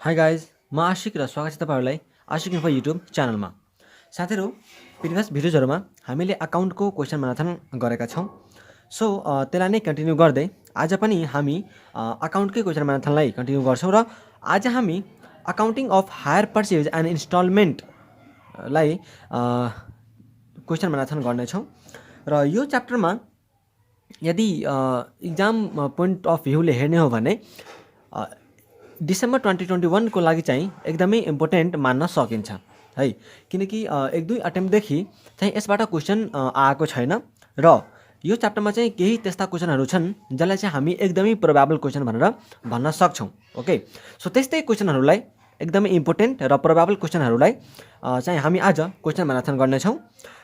Hi guys म आशिक र स्वागत छ तपाईँहरूलाई आशिक इन्फो युट्युब च्यानलमा। साथीहरू, प्रिभियस भिडियोजहरूमा हामीले अकाउन्टको क्वेसन म्याराथन गरेका छौँ। सो त्यसलाई नै कन्टिन्यू गर्दै आज पनि हामी अकाउन्टकै क्वेसन म्याराथनलाई कन्टिन्यू गर्छौँ र आज हामी accounting of hire purchase and इन्स्टलमेन्टलाई क्वेसन म्याराथन गर्नेछौँ। र यो च्याप्टरमा यदि इक्जाम पोइन्ट अफ भ्यूले हेर्ने हो भने डिसेम्बर 2021 को लागि चाहिँ एकदमै इम्पोर्टेन्ट मान्न सकिन्छ है, किनकि एक दुई अटेम्प्टदेखि चाहिँ यसबाट क्वेसन आएको छैन र यो च्याप्टरमा चाहिँ केही त्यस्ता क्वेसनहरू छन् जसलाई चाहिँ हामी एकदमै प्रोबेबल क्वेसन भनेर भन्न सक्छौँ। ओके, सो त्यस्तै क्वेसनहरूलाई एकदमै इम्पोर्टेन्ट र प्रोबेबल क्वेसनहरूलाई चाहिँ हामी आज क्वेसन म्याराथन गर्नेछौँ।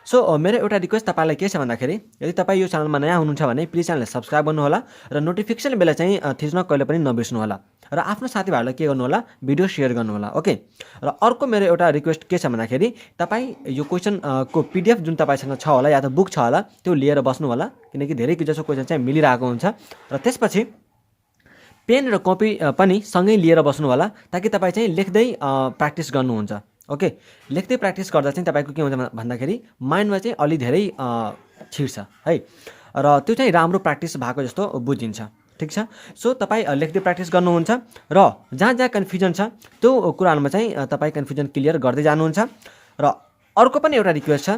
सो मेरो एउटा रिक्वेस्ट तपाईँलाई के छ भन्दाखेरि यदि तपाईँ यो च्यानलमा नयाँ हुनुहुन्छ भने प्लिज च्यानललाई सब्सक्राइब गर्नुहोला र नोटिफिकेसन बेल चाहिँ थिच्न कहिले पनि नबिर्स्नुहोला र आफ्नो साथीभाइहरूलाई के गर्नुहोला, भिडियो सेयर गर्नुहोला। ओके, र अर्को मेरो एउटा रिक्वेस्ट के छ भन्दाखेरि तपाईँ यो क्वेसन को PDF जुन तपाईँसँग छ होला या त बुक छ होला त्यो लिएर बस्नु होला, किनकि धेरै जसो क्वेसन चाहिँ मिलिरहेको हुन्छ र त्यसपछि पेन र कपी पनि सँगै लिएर बस्नु होला ताकि तपाईँ चाहिँ लेख्दै प्र्याक्टिस गर्नुहुन्छ। ओके, लेख्दै प्र्याक्टिस गर्दा चाहिँ तपाईँको के हुन्छ भन्दाखेरि माइन्डमा चाहिँ अलि धेरै छिर्छ है र त्यो चाहिँ राम्रो प्र्याक्टिस भएको जस्तो बुझिन्छ। ठिक छ, सो तपाईँ लेख्दै प्र्याक्टिस गर्नुहुन्छ र जहाँ जहाँ कन्फ्युजन छ त्यो कुराहरूमा चाहिँ तपाईँ कन्फ्युजन क्लियर गर्दै जानुहुन्छ। र अर्को पनि एउटा रिक्वेस्ट छ,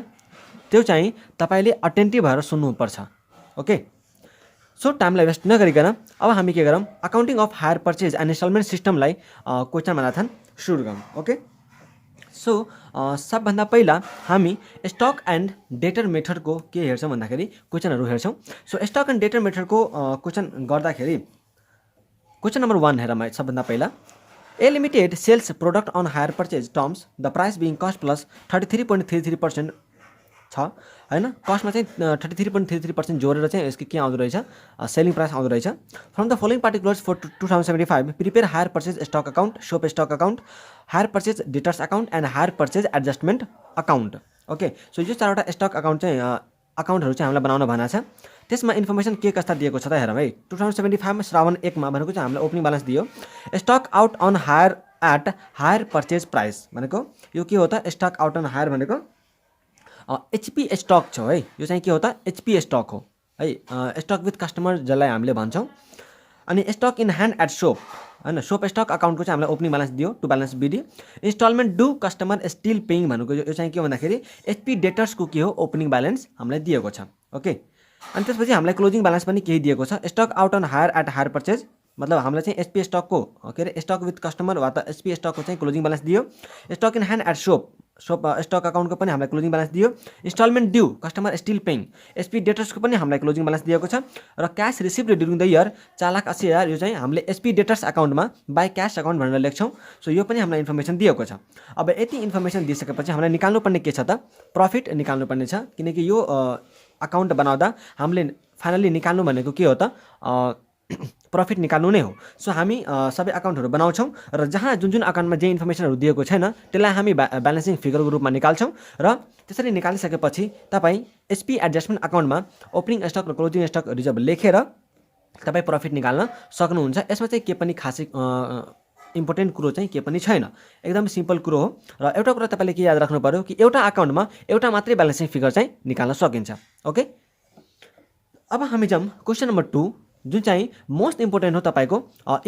त्यो चाहिँ तपाईँले अटेन्टिभ भएर सुन्नुपर्छ। ओके, सो टाइमलाई वेस्ट नगरिकन अब हामी के गरौँ, accounting of hire purchase and instalment सिस्टमलाई क्वेसन म्याराथन सुरु गरौँ। ओके, सो सबभन्दा पहिला हामी स्टक एन्ड डेटर मेथडको के हेर्छौँ भन्दाखेरि क्वेसनहरू हेर्छौँ। सो स्टक एन्ड डेटर मेथडको क्वेसन गर्दाखेरि क्वेसन नम्बर 1 हेरौँ है। सबभन्दा पहिला A limited sells product on hire purchase terms the price being cost plus 33.33% छ हैन। कस्टमा चाहिँ 33.33% जोडेर चाहिँ यसको के आउँदो रहेछ, सेलिङ प्राइस आउँदो रहेछ। From the following particulars for 2075 prepare hire purchase stock account, shop stock account, hire purchase debtors account and hire purchase adjustment account. Okay, so यो चारवटा स्टक अकाउन्ट चाहिँ अकाउन्टहरू चाहिँ हामीलाई बनाउन भनेको छ। त्यसमा इन्फर्मेसन के कस्ता दिएको छ त हेरौँ है। 2075 श्रावण 1 मा भनेको चाहिँ हामीलाई ओपनिङ ब्यालेन्स दियो, stock out on hire at hire purchase price भनेको यो के हो त, स्टक आउट अन हायर भनेको HP स्टक छ है। यो चाहिँ के हो त, HP स्टक हो है, स्टक विथ कस्टमर जसलाई हामीले भन्छौँ। अनि stock in hand at shop हैन, सोप स्टक अकाउन्टको चाहिँ हामीलाई ओपनिङ ब्यालेन्स दियो, to balance BD। Instalment do customer still paying भनेको यो चाहिँ के भन्दाखेरि HP डेटर्सको के हो, ओपनिङ ब्यालेन्स हामीलाई दिएको छ। ओके, अनि त्यसपछि हामीलाई क्लोजिङ ब्यालेन्स पनि केही दिएको छ। Stock out on hire at hire purchase मतलब हामीलाई चाहिँ SP स्टकको के अरे स्टक विथ कस्टमर वा त SP स्टकको चाहिँ क्लोजिङ ब्यालेन्स दियो। Stock in hand at shop stock अकाउन्टको पनि हामीलाई क्लोजिङ ब्यालेन्स दियो। Instalment due customer still paying SP डेटर्सको पनि हामीलाई क्लोजिङ ब्यालेन्स दिएको छ। र cash received during the year 4,80,000 यो चाहिँ हामीले SP डेटर्स अकाउन्टमा बाई क्यास अकाउन्ट भनेर लेख्छौँ। सो यो पनि हामीलाई इन्फर्मेसन दिएको छ। अब यति इन्फर्मेसन दिइसकेपछि हामीलाई निकाल्नुपर्ने के छ त, प्रफिट निकाल्नुपर्ने छ, किनकि यो अकाउन्ट बनाउँदा हामीले फाइनली निकाल्नु भनेको के हो त, प्रफिट निकाल्नु नै हो। सो हामी सबै अकाउन्टहरू बनाउँछौँ र जहाँ जुन जुन अकाउन्टमा जे इन्फर्मेसनहरू दिएको छैन त्यसलाई हामी ब्यालेन्सिङ फिगरको रूपमा निकाल्छौँ। र त्यसरी निकालिसकेपछि तपाईँ SP एडजस्टमेन्ट अकाउन्टमा ओपनिङ स्टक र क्लोजिङ स्टक रिजर्भ लेखेर तपाईँ प्रफिट निकाल्न सक्नुहुन्छ। यसमा चाहिँ के पनि खासै इम्पोर्टेन्ट कुरो चाहिँ के पनि छैन, एकदम सिम्पल कुरो हो। र एउटा कुरा तपाईँले के याद राख्नु पऱ्यो कि एउटा अकाउन्टमा एउटा मात्रै ब्यालेन्सिङ फिगर चाहिँ निकाल्न सकिन्छ। ओके, अब हामी जाउँ क्वेसन नम्बर 2 जुन चाहिँ मोस्ट इम्पोर्टेन्ट हो तपाईँको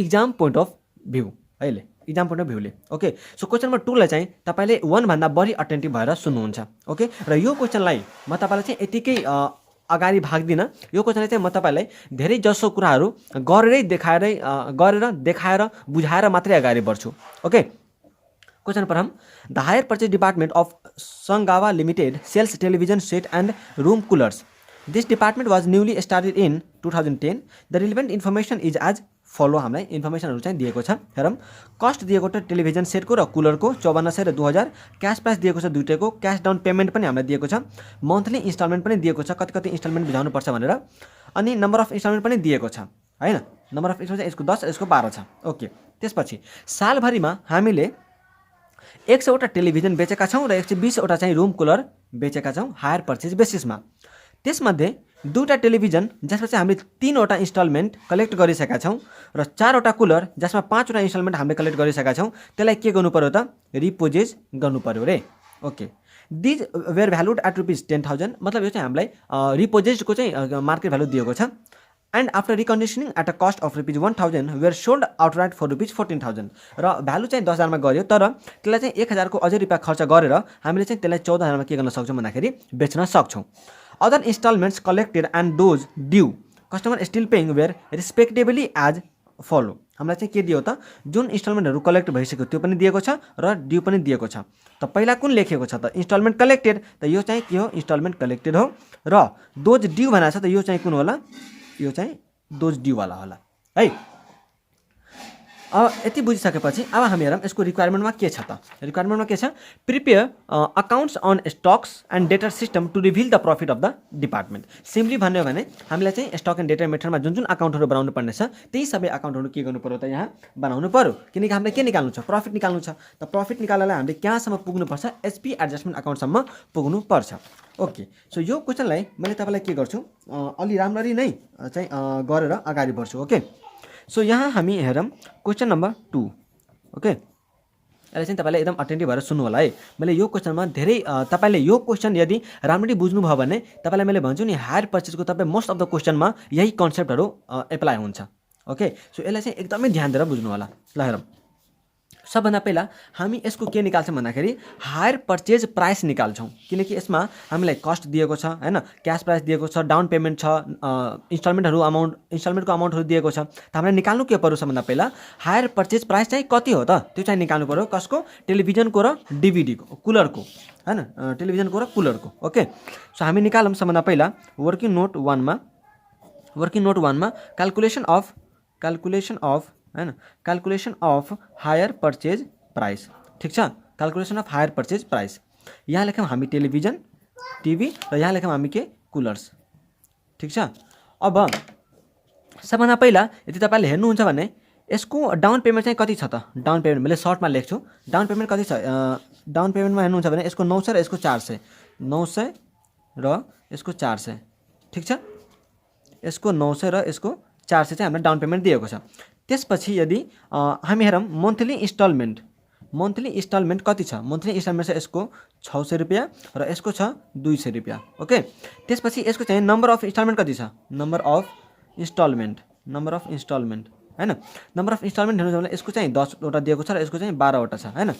इक्जाम पोइन्ट अफ भ्यू अहिले इक्जाम पोइन्ट अफ भ्यूले। ओके, सो क्वेसन नम्बर 2 लाई चाहिँ तपाईँले 1 भन्दा बढी अटेन्टिभ भएर सुन्नुहुन्छ। ओके, र यो क्वेसनलाई म तपाईँलाई चाहिँ यतिकै अगाडि भाग्दिनँ। यो क्वेसनलाई चाहिँ म तपाईँलाई धेरै जसो कुराहरू गरेर देखाएर बुझाएर मात्रै अगाडि बढ्छु। ओके, क्वेसन पढौँ। The hire purchase department of सङ्गावा limited sells television set and room coolers. This department was newly started in 2010. The relevant information is as follow। हामीलाई इन्फर्मेसनहरू चाहिँ दिएको छ। हेरौँ, कस्ट दिएको छ टेलिभिजन सेटको र कुलरको 5400 र 2000, क्यास प्राइस दिएको छ दुईटैको, क्यास डाउन पेमेन्ट पनि हामीलाई दिएको छ, मन्थली इन्स्टलमेन्ट पनि दिएको छ, कति कति इन्स्टलमेन्ट बुझाउनुपर्छ भनेर, अनि नम्बर अफ इन्स्टलमेन्ट पनि दिएको छ हैन। नम्बर अफ इन्स्टलमेन्ट यसको 10 यसको 12 छ। ओके, त्यसपछि सालभरिमा हामीले 100 वटा टेलिभिजन बेचेका छौँ र 120 वटा चाहिँ रुम कुलर बेचेका छौँ हायर पर्चेज बेसिसमा। त्यसमध्ये दुईवटा टेलिभिजन जसमा चाहिँ हामीले 3वटा इन्स्टलमेन्ट कलेक्ट गरिसकेका छौँ र 4वटा कुलर जसमा 5वटा इन्स्टलमेन्ट हामीले कलेक्ट गरिसकेका छौँ त्यसलाई के गर्नु पर्यो त रिपोजेज गर्नु पर्यो रे okay these were valued at ₹10,000 मतलब यो चाहिँ हामीलाई रिपोजेजको चाहिँ मार्केट भ्यालु दिएको छ and after reconditioning at a cost of ₹1,000 were sold outright for ₹14,000 र भ्यालु चाहिँ 10,000 मा गऱ्यो तर त्यसलाई चाहिँ 1,000 को अझै रुपियाँ खर्च गरेर हामीले चाहिँ त्यसलाई 14,000 मा के गर्न सक्छौँ भन्दाखेरि बेच्न सक्छौँ other instalments collected and those due customer still paying were respectively as follow हामीलाई चाहिँ के दियो त जुन इन्स्टलमेन्टहरू कलेक्ट भइसक्यो त्यो पनि दिएको छ र ड्यू पनि दिएको छ त पहिला कुन लेखेको छ त इन्स्टलमेन्ट कलेक्टेड त यो चाहिँ के हो इन्स्टलमेन्ट कलेक्टेड हो र दोज ड्यू भनेको छ त यो चाहिँ कुन होला यो चाहिँ दोज ड्यू वाला होला है अब यति बुझिसकेपछि अब हामी हेरौँ यसको रिक्वायरमेन्टमा के छ त रिक्वायरमेन्टमा के छ prepare accounts on stocks and data system to reveal the profit of the department simply भन्यो भने हामीलाई चाहिँ स्टक एन्ड डेटा मेथडमा जुन जुन अकाउन्टहरू बनाउनु पर्ने छ त्यही सबै अकाउन्टहरू के गर्नु पर्यो त यहाँ बनाउनु पर्यो किनकि हामीले के निकाल्नु छ प्रफिट निकाल्नु छ त प्रफिट निकाल्नलाई हामीले कहाँसम्म पुग्नुपर्छ एचपी एडजस्टमेन्ट अकाउन्टसम्म पुग्नुपर्छ ओके सो यो क्वेसनलाई मैले तपाईँलाई के गर्छु अलि राम्ररी नै चाहिँ गरेर अगाडि बढ्छु ओके सो यहाँ हामी हेरौँ क्वेसन नम्बर 2 ओके यसलाई चाहिँ तपाईँले एकदम अटेन्टिभ भएर सुन्नु होला है मैले यो क्वेसनमा धेरै तपाईँले यो क्वेसन यदि राम्ररी बुझ्नुभयो भने तपाईँलाई मैले भन्छु नि हायर पर्चेजको तपाईँ मोस्ट अफ द क्वेसनमा यही कन्सेप्टहरू एप्लाई हुन्छ ओके सो यसलाई चाहिँ एकदमै ध्यान दिएर बुझ्नु होला ल हेरौँ सबभन्दा पहिला हामी यसको के निकाल्छौँ भन्दाखेरि हायर पर्चेज प्राइस निकाल्छौँ किनकि यसमा हामीलाई कस्ट दिएको छ हैन क्यास प्राइस दिएको छ डाउन पेमेन्ट छ इन्स्टलमेन्टको अमाउन्टहरू दिएको छ त हामीले निकाल्नु के पर्यो सबभन्दा पहिला हायर पर्चेज प्राइस चाहिँ कति हो त त्यो चाहिँ निकाल्नु पर्यो कसको टेलिभिजनको र डिभिडीको कुलरको हैन टेलिभिजनको र कुलरको ओके सो हामी निकालौँ सबभन्दा पहिला वर्किङ नोट 1 मा calculation of hire purchase price ठीक छ calculation of hire purchase price यहाँ लेखौँ हामी टेलिभिजन टिभी र यहाँ लेखौँ हामी के कुलर्स ठीक छ अब सबभन्दा पहिला यदि तपाईँले हेर्नुहुन्छ भने यसको डाउन पेमेन्ट चाहिँ कति छ त डाउन पेमेन्ट मैले सर्टमा लेख्छु डाउन पेमेन्ट कति छ डाउन पेमेन्टमा हेर्नुहुन्छ भने यसको 900 र यसको 400 900 र यसको 400 ठीक छ यसको 900 र यसको 400 चाहिँ हामीलाई डाउन पेमेन्ट दिएको छ त्यसपछि यदि हामी हेरौँ मन्थली इन्स्टलमेन्ट कति छ मन्थली इन्स्टलमेन्ट छ यसको 600 रुपियाँ र यसको छ 200 रुपियाँ ओके त्यसपछि यसको चाहिँ नम्बर अफ इन्स्टलमेन्ट कति छ नम्बर अफ इन्स्टलमेन्ट हैन नम्बर अफ इन्स्टलमेन्ट हेर्नु भने यसको चाहिँ 10 वटा दिएको छ र यसको चाहिँ 12 वटा छ हैन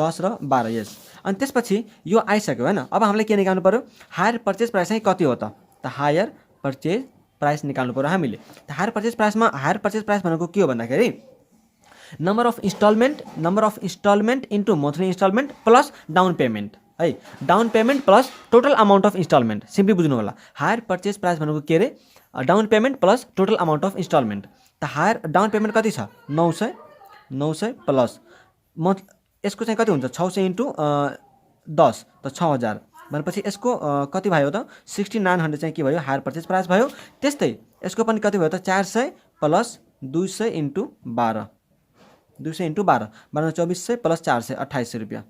10 र 12 यस अनि त्यसपछि यो आइसक्यो हैन अब हामीले के निकाल्नु पर्यो हायर पर्चेज प्राइस चाहिँ कति हो त हायर पर्चेज प्राइस निकाल्नु पर्यो हामीले त हायर पर्चेज प्राइस भनेको के हो भन्दाखेरि number of instalment into monthly instalment plus down payment है down payment plus total amount of instalment simply बुझ्नु होला हायर पर्चेज प्राइस भनेको के रे down payment plus total amount of instalment त हायर डाउन पेमेन्ट कति छ 900 प्लस यसको चाहिँ कति हुन्छ 600 इन्टु 10 त 6000 भनेपछि यसको कति भयो त 6900 चाहिँ के भयो हायर पर्चेज प्राइस भयो त्यस्तै यसको पनि कति भयो त 400 प्लस 200 इन्टु 12 2400 प्लस 400 2800 रुपियाँ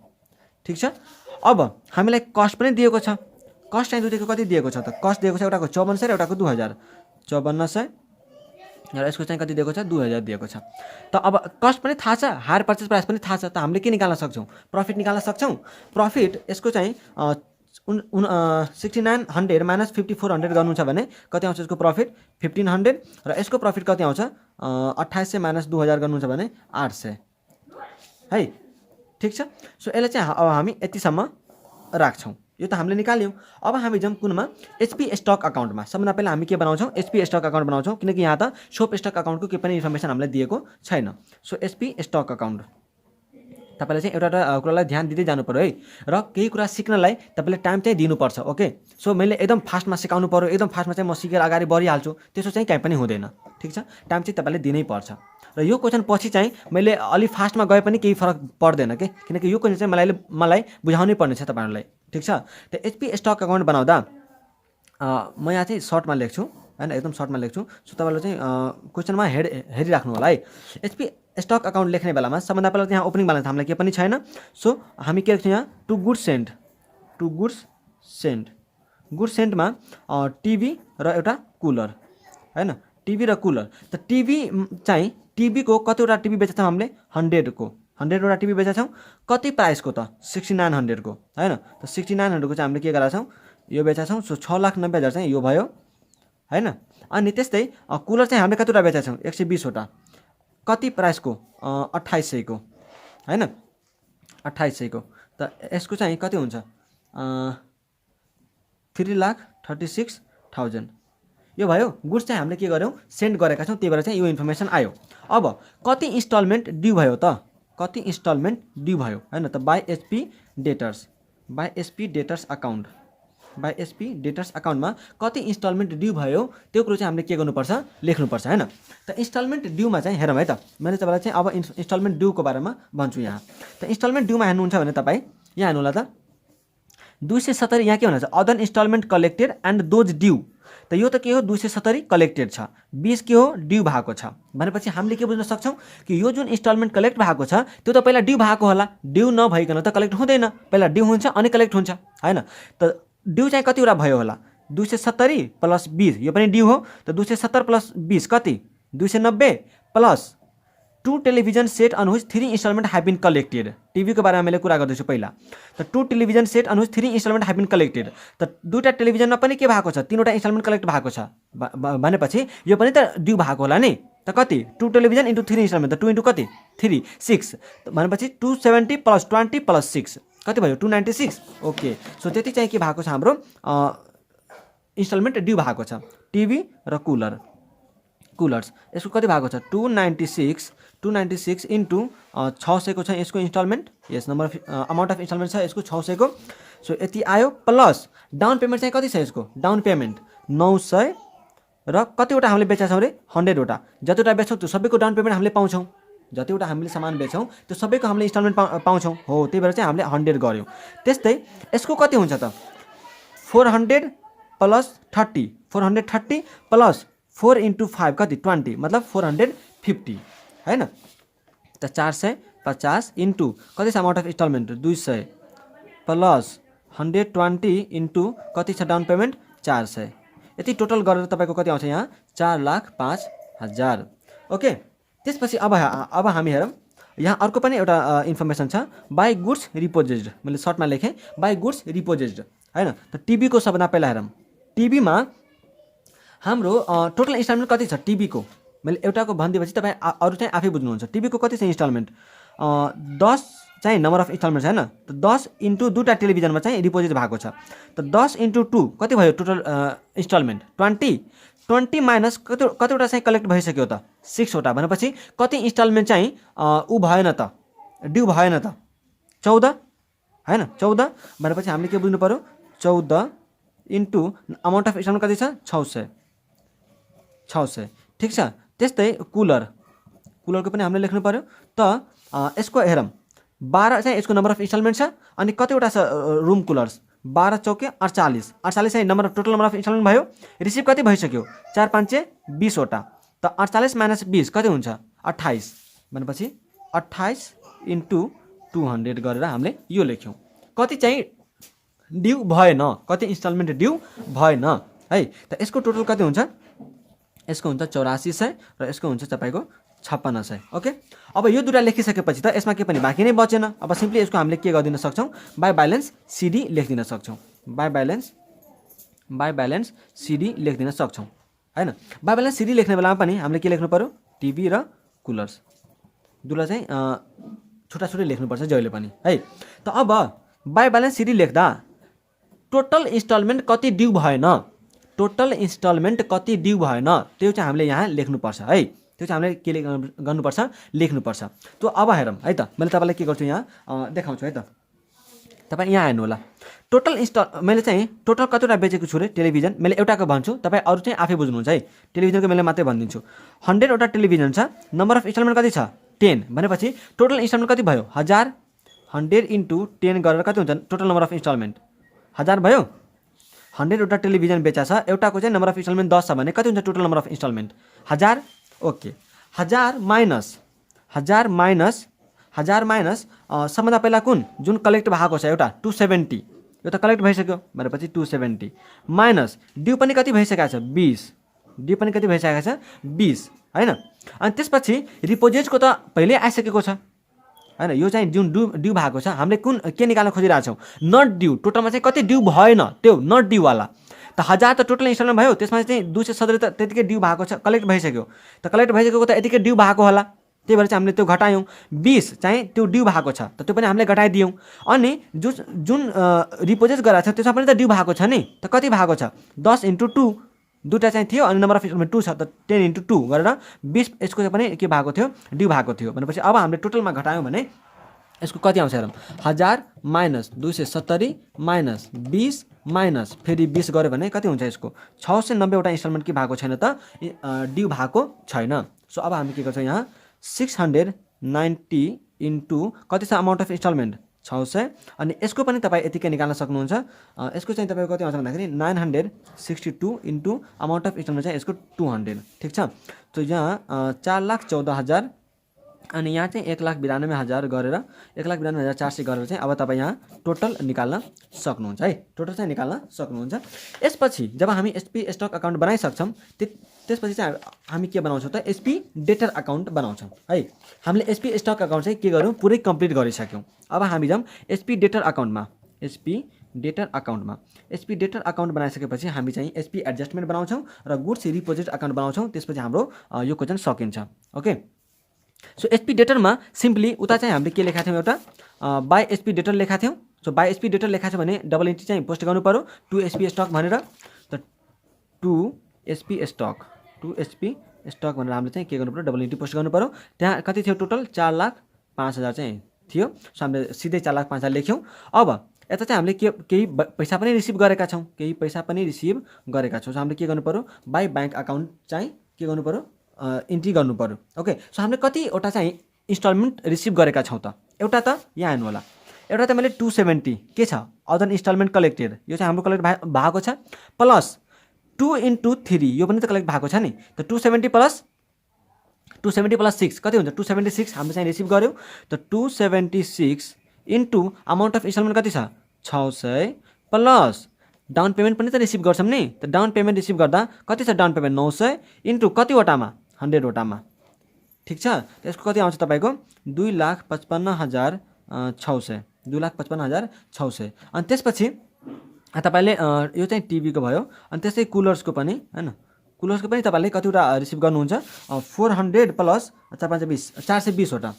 ठीक छ अब हामीलाई कस्ट पनि दिएको छ कस्ट चाहिँ दुईको कति दिएको छ त कस्ट दिएको छ एउटाको 5400 र एउटाको 2000 5400 र यसको चाहिँ कति दिएको छ 2000 दिएको छ त अब कस्ट पनि थाहा छ हायर पर्चेज प्राइस पनि थाहा छ त हामीले के निकाल्न सक्छौँ प्रफिट निकाल्न सक्छौँ प्रफिट यसको चाहिँ 6900 माइनस 5400 गर्नुहुन्छ भने कति आउँछ यसको प्रफिट 1500 र यसको प्रफिट कति आउँछ 2800 माइनस 2000 गर्नुहुन्छ भने 800 है ठीक छ सो यसलाई चाहिँ अब हामी यतिसम्म राख्छौँ यो त हामीले निकाल्यौँ अब हामी जाउँ कुनमा एचपी स्टक अकाउन्टमा सबभन्दा पहिला हामी के बनाउँछौँ एचपी स्टक अकाउन्ट बनाउँछौँ किनकि यहाँ त सोप स्टक अकाउन्टको केही पनि इन्फर्मेसन हामीलाई दिएको छैन सो एचपी स्टक अकाउन्ट तपाईले चाहिँ एउटा कुरालाई ध्यान दिँदै जानु पर्यो है र केही कुरा सिक्नलाई तपाईले टाइम चाहिँ दिनुपर्छ ओके सो मैले एकदम फास्टमा सिकाउनु पर्यो एकदम फास्टमा चाहिँ म सिकेर अगाडि बढिहाल्छु त्यसो चाहिँ कहीँ पनि हुँदैन ठीक छ टाइम चाहिँ तपाईले दिनै पर्छ र यो क्वेसन पछि चाहिँ मैले अलि फास्टमा गए पनि केही फरक पर्दैन के किनकि यो क्वेसन चाहिँ मलाई बुझाउनै पर्ने छ तपाईहरुलाई ठीक छ त एचपी स्टक अकाउन्ट बनाउँदा म यहाँ चाहिँ सर्टमा लेख्छु हैन एकदम सर्टमा लेख्छु सो तपाईहरुले चाहिँ क्वेसनमा हेरिराख्नु होला है एचपी स्टक अकाउन्ट लेख्ने बेलामा सबभन्दा पहिला यहाँ ओपनिङ ब्यालेन्स हामीलाई के पनि छैन सो हामी के लेख्छौँ यहाँ टु गुड्स सेन्ड गुड्स सेन्टमा टिभी र एउटा कुलर हैन, टिभी र कुलर। त टिभी चाहिँ टिभीको कतिवटा टिभी बेचेको छौँ हामीले 100वटा टिभी बेचेको छौँ। कति प्राइसको त 6900 को हैन। त 6900 को चाहिँ हामीले के गरेका छौँ, यो बेचेका छौँ। सो 6,90,000 चाहिँ यो भयो हैन। अनि त्यस्तै कुलर चाहिँ हामीले कतिवटा बेचेका छौँ, 120वटा। कति प्राइसको 2800 को हैन, 2800 को। त यसको चाहिँ कति हुन्छ 3,36,000 यो भयो। गुड्स चाहिँ हामीले के गर्यौँ, सेन्ड गरेका छौँ, त्यही भएर चाहिँ यो इन्फर्मेसन आयो। अब कति इन्स्टलमेन्ट ड्यू भयो त, कति इन्स्टलमेन्ट ड्यू भयो हैन। त by HP debtors account, by HP debtors अकाउन्टमा कति इन्स्टलमेन्ट ड्यू भयो त्यो कुरो चाहिँ हामीले के गर्नुपर्छ, लेख्नुपर्छ हैन। त इन्स्टलमेन्ट ड्यूमा चाहिँ हेरौँ है त, मैले तपाईँलाई चाहिँ अब इन्स्टलमेन्ट ड्यूको बारेमा भन्छु यहाँ। त इन्स्टलमेन्ट ड्यूमा हेर्नुहुन्छ भने तपाईँ यहाँ हेर्नु होला त 270 यहाँ के हुनुहुन्छ, other instalment collected and those due. त यो त के हो 270 कलेक्टेड छ, 20 के हो ड्यू भएको छ भनेपछि हामीले के बुझ्न सक्छौँ कि यो जुन इन्स्टलमेन्ट कलेक्ट भएको छ त्यो त पहिला ड्यू भएको होला, ड्यू नभइकन त कलेक्ट हुँदैन, पहिला ड्यू हुन्छ अनि कलेक्ट हुन्छ हैन। त ड्यू चाहिँ कतिवटा भयो होला, 270 प्लस 20 यो पनि ड्यू हो। त 270 प्लस 20 कति 290 plus 2 television set on which 3 instalment have been collected. टिभीको बारेमा मैले कुरा गर्दैछु पहिला। त 2 television set on which 3 instalment have been collected. त दुईवटा टेलिभिजनमा पनि के भएको छ, 3वटा इन्स्टलमेन्ट कलेक्ट भएको छ भनेपछि यो पनि त ड्यू भएको होला नि। त कति 2 टेलिभिजन इन्टु 3 इन्स्टलमेन्ट, त 2 इन्टु कति 3 6 भनेपछि 270 प्लस 20 प्लस 6 कति भयो 296। ओके, सो त्यति चाहिँ के भएको छ हाम्रो इन्स्टलमेन्ट ड्यू भएको छ। टिभी र कुलर्स यसको कति भएको छ 296 इन्टु 600 को छ यसको instalment, yes number of amount of instalment छ यसको 600 को। सो यति आयो। प्लस डाउन पेमेन्ट चाहिँ कति छ यसको, डाउन पेमेन्ट 900 र कतिवटा हामीले बेचेका छौँ रे 100वटा। जतिवटा बेच्छौँ त्यो सबैको डाउन पेमेन्ट हामीले पाउँछौँ, जतिवटा हामीले सामान बेच्छौँ त्यो सबैको हामीले इन्स्टलमेन्ट पाउँछौँ हो, त्यही भएर चाहिँ हामीले 100 गऱ्यौँ। त्यस्तै यसको कति हुन्छ त 400 प्लस 30 430 प्लस 4 इन्टु 5 कति 20 मतलब 450 हैन। त 450 इन्टु कति छ amount of instalment 200 plus 120 into कति छ डाउन पेमेन्ट 400, यति टोटल गरेर तपाईँको कति आउँछ यहाँ 4,05,000। ओके, त्यसपछि अब हामी हेरौँ यहाँ अर्को पनि एउटा इन्फर्मेसन छ, बाई गुड्स रिपोजेस्ड। मैले सर्टमा लेखेँ बाई गुड्स रिपोजेस्ड हैन। त टिभीको सबभन्दा पहिला हेरौँ, टिभीमा हाम्रो टोटल इन्स्टलमेन्ट कति छ टिभीको, मैले एउटाको भनिदिएपछि तपाईँ अरू चाहिँ आफै बुझ्नुहुन्छ। टिभीको कति छ इन्स्टलमेन्ट 10 चाहिँ नम्बर अफ इन्स्टलमेन्ट हैन। त 10 इन्टु 2टा टेलिभिजनमा चाहिँ डिपोजिट भएको छ। त 10 इन्टु 2 कति भयो टोटल इन्स्टलमेन्ट 20 माइनस कतिवटा चाहिँ कलेक्ट भइसक्यो त 6वटा भनेपछि कति इन्स्टलमेन्ट चाहिँ ऊ भएन त, ड्यू भएन त 14 हैन। 14 भनेपछि हामीले के बुझ्नु पर्यो 14 इन्टु अमाउन्ट अफ इन्स्टलमेन्ट कति छ 600 ठिक छ। त्यस्तै कुलरको पनि हामीले लेख्नु पर्यो। त यसको हेरौँ 12 चाहिँ यसको नम्बर अफ इन्स्टलमेन्ट छ अनि कतिवटा छ रुम कुलर्स 12 चौके 48 चाहिँ number total number of instalment भयो। रिसिभ कति भइसक्यो 4 5 20वटा। त 48 माइनस 20 कति हुन्छ 28 भनेपछि 28 इन्टु 200 गरेर हामीले यो लेख्यौँ। कति चाहिँ ड्यू भएन, कति इन्स्टलमेन्ट ड्यू भएन है। त यसको टोटल कति हुन्छ, यसको हुन्छ 8400 र यसको हुन्छ तपाईँको 5600। ओके, अब यो दुईटा लेखिसकेपछि त यसमा के पनि बाँकी नै बचेन। अब सिम्पली यसको हामीले के गरिदिन सक्छौँ बाई ब्यालेन्स सिडी लेखिदिन सक्छौँ, बाई ब्यालेन्स सिडी लेखिदिन सक्छौँ हैन। बाई ब्यालेन्स सिडी लेख्ने बेलामा पनि हामीले के लेख्नु पर्यो टिभी र कुलर्स दुईटा चाहिँ छुट्टा लेख्नुपर्छ जहिले पनि है। त अब बाई ब्यालेन्स सिडी लेख्दा टोटल इन्स्टलमेन्ट कति ड्यू भएन, त्यो चाहिँ हामीले यहाँ लेख्नुपर्छ है। त्यो चाहिँ हामीले के गर्नुपर्छ लेख्नुपर्छ। त्यो अब हेरौँ है त, मैले तपाईँलाई के गर्छु यहाँ देखाउँछु है त। तपाईँ यहाँ हेर्नु होला टोटल मैले चाहिँ टोटल कतिवटा बेचेको छु रे टेलिभिजन, मैले एउटाको भन्छु तपाईँ अरू चाहिँ आफै बुझ्नुहुन्छ है। टेलिभिजनको मैले मात्रै भनिदिन्छु 100वटा टेलिभिजन छ, नम्बर अफ इन्स्टलमेन्ट कति छ 10 भनेपछि टोटल इन्स्टलमेन्ट कति भयो 1000। 100 इन्टु 10 गरेर कति हुन्छ टोटल नम्बर अफ इन्स्टलमेन्ट 1000 भयो। 100वटा टेलिभिजन बेचा छ, एउटाको चाहिँ नम्बर अफ इन्स्टलमेन्ट 10 छ भने कति हुन्छ total number of instalment 1000। Okay, 1000 minus सबभन्दा पहिला जुन कलेक्ट भएको छ एउटा 270 यो त कलेक्ट भइसक्यो भनेपछि 270 माइनस ड्यू पनि कति भइसकेको छ 20, ड्यू पनि कति भइसकेको छ 20 हैन। अनि त्यसपछि रिपोजिटको त पहिल्यै आइसकेको छ हैन। यो चाहिँ जुन ड्यू भएको छ हामीले कुन के निकाल्न खोजिरहेको छौँ नट ड्यू, टोटलमा चाहिँ कति ड्यू भएन त्यो नट ड्यू वाला। त 1000 त टोटल इन्स्टलमेन्ट भयो, त्यसमा चाहिँ 270 त त्यतिकै ड्यू भएको छ, कलेक्ट भइसक्यो। त कलेक्ट भइसकेको त यतिकै ड्यू भएको होला, त्यही भएर चाहिँ हामीले त्यो घटायौँ। 20 चाहिँ त्यो ड्यू भएको छ त त्यो पनि हामीले घटाइदियौँ। अनि जुन रिपोजिट गराएको छ त्यसमा पनि त ड्यू भएको छ नि, त कति भएको छ 10 × 2 दुईवटा चाहिँ थियो अनि नम्बर अफ इन्स्टलमेन्ट 2 छ त 10 × 2 गरेर 20 यसको पनि के भएको थियो ड्यू भएको थियो भनेपछि अब हामीले टोटलमा घटायौँ भने यसको कति आउँछ हेरौँ 1000 माइनस 270 माइनस 20 माइनस फेरि 20 गऱ्यो भने कति हुन्छ यसको 690 वटा इन्स्टलमेन्ट के भएको छैन त ड्यू भएको छैन। सो अब हामी के गर्छौँ यहाँ 690 × कति छ अमाउन्ट अफ इन्स्टलमेन्ट 600 अनि यसको पनि तपाईँ यतिकै निकाल्न सक्नुहुन्छ। यसको चाहिँ तपाईँको कति आउँछ भन्दाखेरि 962 × अमाउन्ट अफ इन्स्टलमेन्ट चाहिँ यसको 200 ठिक छ। तो यहाँ 4,14,000 अनि यहाँ चाहिँ 1,92,000 गरेर 1,92,400 गरेर चाहिँ अब तपाईँ यहाँ टोटल निकाल्न सक्नुहुन्छ है, टोटल चाहिँ निकाल्न सक्नुहुन्छ। यसपछि जब हामी एसपी स्टक अकाउन्ट बनाइसक्छौँ त्यसपछि चाहिँ हामी के बनाउँछौँ त एसपी डेटर अकाउन्ट बनाउँछौँ है। हामीले एसपी स्टक अकाउन्ट चाहिँ के गरौँ पुरै कम्प्लिट गरिसक्यौँ। अब हामी जाउँ SP debtor अकाउन्टमा, SP debtor account बनाइसकेपछि हामी चाहिँ एसपी एडजस्टमेन्ट बनाउँछौँ र गुड्स रिपोजिट अकाउन्ट बनाउँछौँ। त्यसपछि हाम्रो यो क्वेसन सकिन्छ। ओके, सो एसपी डेटरमा सिम्पली उता चाहिँ हामीले के लेखाएको थियौँ एउटा बाई एसपी डेटर लेखाएको थियौँ। सो बाई एसपी डेटर लेखाएको छ भने डबल इन्ट्री चाहिँ पोस्ट गर्नु पऱ्यो 2 एसपी स्टक भनेर। त 2 एसपी स्टक भनेर हामीले चाहिँ के गर्नु पऱ्यो डबल इन्ट्री पोस्ट गर्नु पऱ्यो। त्यहाँ कति थियो टोटल 4,05,000 चाहिँ थियो। सो हामीले सिधै 4,05,000 लेख्यौँ। अब यता चाहिँ हामीले केही पैसा पनि रिसिभ गरेका छौँ, केही पैसा पनि रिसिभ गरेका छौँ। सो हामीले के गर्नु पऱ्यो बाई ब्याङ्क अकाउन्ट चाहिँ के गर्नु पऱ्यो इन्ट्री गर्नु पऱ्यो। ओके, सो हामीले कतिवटा चाहिँ इन्स्टलमेन्ट रिसिभ गरेका छौँ त एउटा त यहाँ हेर्नु होला, एउटा त मैले 270 के छ अदर इन्स्टलमेन्ट कलेक्टेड यो चाहिँ हाम्रो कलेक्ट भएको छ प्लस 2 × 3 यो पनि त कलेक्ट भएको छ नि। त 270 प्लस 6 कति हुन्छ 276 हामीले चाहिँ रिसिभ गऱ्यौँ। त 276 × अमाउन्ट अफ इन्स्टलमेन्ट कति छ 600 प्लस डाउन पेमेन्ट पनि त रिसिभ गर्छौँ नि। त डाउन पेमेन्ट रिसिभ गर्दा कति छ डाउन पेमेन्ट 900 × कतिवटामा 100 वटामा ठिक छ। त्यसको कति आउँछ तपाईँको 2,55,600 2,55,600। अनि त्यसपछि तपाईँले यो चाहिँ टिभीको भयो अनि त्यसै कुलर्सको पनि हैन, कुलर्सको पनि तपाईँले कतिवटा रिसिभ गर्नुहुन्छ 400 प्लस 420 वटा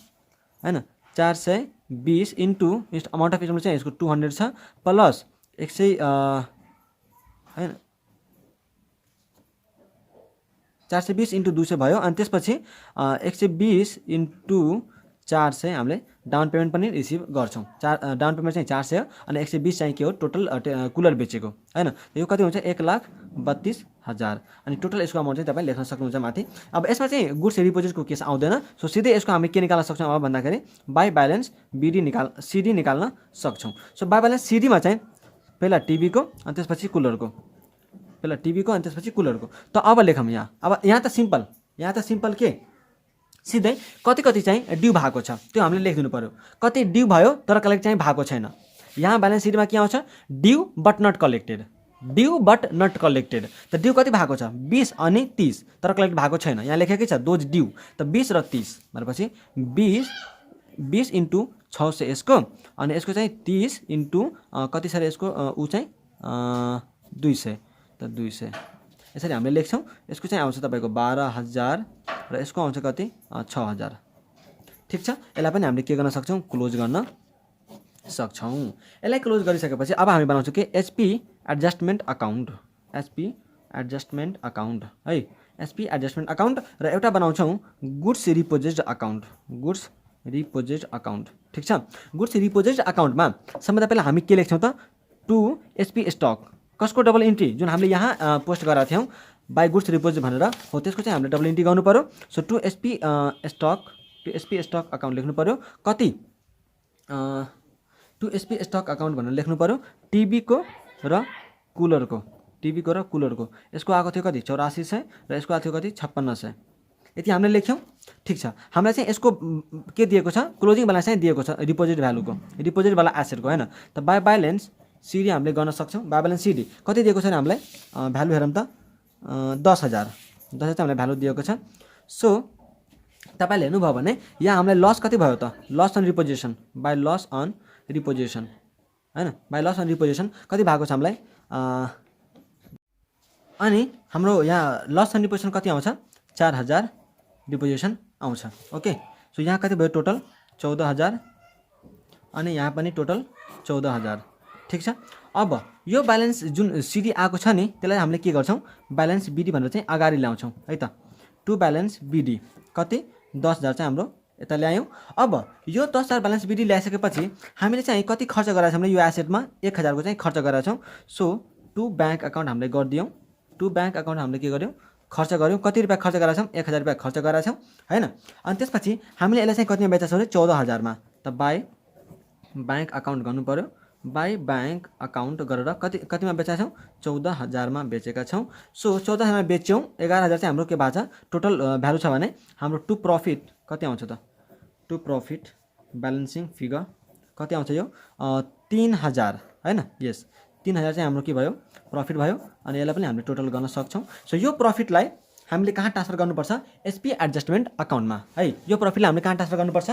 हैन 420 × अमाउन्ट अफ इन्स्टलमेन्ट चाहिँ यसको 200 छ प्लस 100 हैन 420 × 200 भयो। अनि त्यसपछि 120 × 400 हामीले डाउन पेमेन्ट पनि रिसिभ गर्छौँ। डाउन पेमेन्ट चाहिँ 400 अनि 120 चाहिँ के हो टोटल कुलर बेचेको हैन। यो कति हुन्छ 1,32,000 अनि टोटल यसको अमाउन्ट चाहिँ तपाईँ लेख्न सक्नुहुन्छ माथि। अब यसमा चाहिँ गुड्स रिपोजिटको केस आउँदैन। सो सिधै यसको हामी के निकाल्न सक्छौँ अब भन्दाखेरि बाई ब्यालेन्स सिडी निकाल्न सक्छौँ। सो बाई ब्यालेन्स सिडीमा चाहिँ पहिला टिभीको अनि त्यसपछि कुलरको, पहिला टिभीको अनि त्यसपछि कुलरको। त अब लेखौँ यहाँ, अब यहाँ त सिम्पल के सिधै कति चाहिँ ड्यू भएको छ त्यो हामीले लेखिदिनु पऱ्यो। कति ड्यू भयो तर कलेक्ट चाहिँ भएको छैन। यहाँ ब्यालेन्स सिटमा के आउँछ due but not collected, due but not collected. त ड्यू कति भएको छ 20 अनि 30 तर कलेक्ट भएको छैन। यहाँ लेखेकै छ दोज ड्यू। त 20 र 30 भनेपछि 20 × 600 यसको अनि यसको चाहिँ 30 × कति छ यसको ऊ चाहिँ 200 त 200 यसरी हामीले लेख्छौँ। यसको चाहिँ आउँछ तपाईँको 12,000 र यसको आउँछ कति 6,000 ठिक छ। यसलाई पनि हामीले के गर्न सक्छौँ क्लोज गर्न सक्छौँ। यसलाई क्लोज गरिसकेपछि अब हामी बनाउँछौँ कि SP adjustment account, SP adjustment account है, एसपी एडजस्टमेन्ट अकाउन्ट र एउटा बनाउँछौँ गुड्स रिपोजिट अकाउन्ट, गुड्स रिपोजिट अकाउन्ट ठिक छ। गुड्स रिपोजिट अकाउन्टमा सबभन्दा पहिला हामी के लेख्छौँ त 2 एसपी स्टक कसको डबल इन्ट्री जुन हामीले यहाँ पोस्ट गरेका थियौँ बाई गुड्स रिपोजिट भनेर हो त्यसको चाहिँ हामीले डबल इन्ट्री गर्नु पऱ्यो। सो 2 एसपी स्टक अकाउन्ट लेख्नु पऱ्यो कति 2 एसपी स्टक अकाउन्ट भनेर लेख्नु पऱ्यो। टिभीको र कुलरको यसको आएको थियो कति 8400 र यसको आएको थियो कति 5600 यति हामीले लेख्यौँ ठिक छ। हामीलाई चाहिँ यसको के दिएको छ क्लोजिङ ब्यालेन्स चाहिँ दिएको छ रिपोजिट भ्यालुको, रिपोजिट वाला एसेटको हैन। त बाई ब्यालेन्स सिडी हामीले गर्न सक्छौँ। बाई ब्यालेन्स सिडी कति दिएको छ हामीलाई भ्यालु हेरौँ त 10,000 चाहिँ हामीलाई भ्यालु दिएको छ। सो तपाईँले हेर्नुभयो भने यहाँ हामीलाई लस कति भयो त loss on repossession by loss on repossession हैन बाई लस अन रिपोजिसन कति भएको छ हामीलाई अनि हाम्रो यहाँ लस अन रिपोजिसन कति आउँछ 4,000 रिपोजिसन आउँछ। ओके सो यहाँ कति भयो टोटल 14,000 अनि यहाँ पनि टोटल 14,000 ठिक छ। अब यो ब्यालेन्स जुन सिडी आएको छ नि त्यसलाई हामीले के गर्छौँ ब्यालेन्स बिडी भनेर चाहिँ अगाडि ल्याउँछौँ है त। टु ब्यालेन्स बिडी कति 10,000 चाहिँ हाम्रो यता ल्यायौँ। अब यो 10,000 ब्यालेन्स बिडी ल्याइसकेपछि हामीले चाहिँ कति खर्च गराएको छौँ हामीले यो एसेटमा 1,000 को चाहिँ खर्च गराएको छौँ। सो टु ब्याङ्क अकाउन्ट हामीले गरिदियौँ। टु ब्याङ्क अकाउन्ट हामीले के गर्यौँ खर्च गऱ्यौँ। कति रुपियाँ खर्च गराएको छौँ 1,000 रुपियाँ खर्च गराएको छौँ हैन। अनि त्यसपछि हामीले यसलाई चाहिँ कतिमा बेचेको छौँ 14,000 मा। त बाई ब्याङ्क अकाउन्ट गर्नु पर्यो। बाई ब्याङ्क अकाउन्ट गरेर कतिमा बेचेका छौँ 14,000 मा बेचेका छौँ। सो 14,000 मा बेच्यौँ 11,000 चाहिँ हाम्रो के भएको छ टोटल भ्यालु छ भने हाम्रो टु प्रफिट कति आउँछ त टु प्रफिट ब्यालेन्सिङ फिगर कति आउँछ यो 3,000 हैन। यस 3,000 चाहिँ हाम्रो के भयो प्रफिट भयो अनि यसलाई पनि हामीले टोटल गर्न सक्छौँ। सो यो प्रफिटलाई हामीले कहाँ ट्रान्सफर गर्नुपर्छ एसपी एडजस्टमेन्ट अकाउन्टमा है। यो प्रफिटलाई हामीले कहाँ ट्रान्सफर गर्नुपर्छ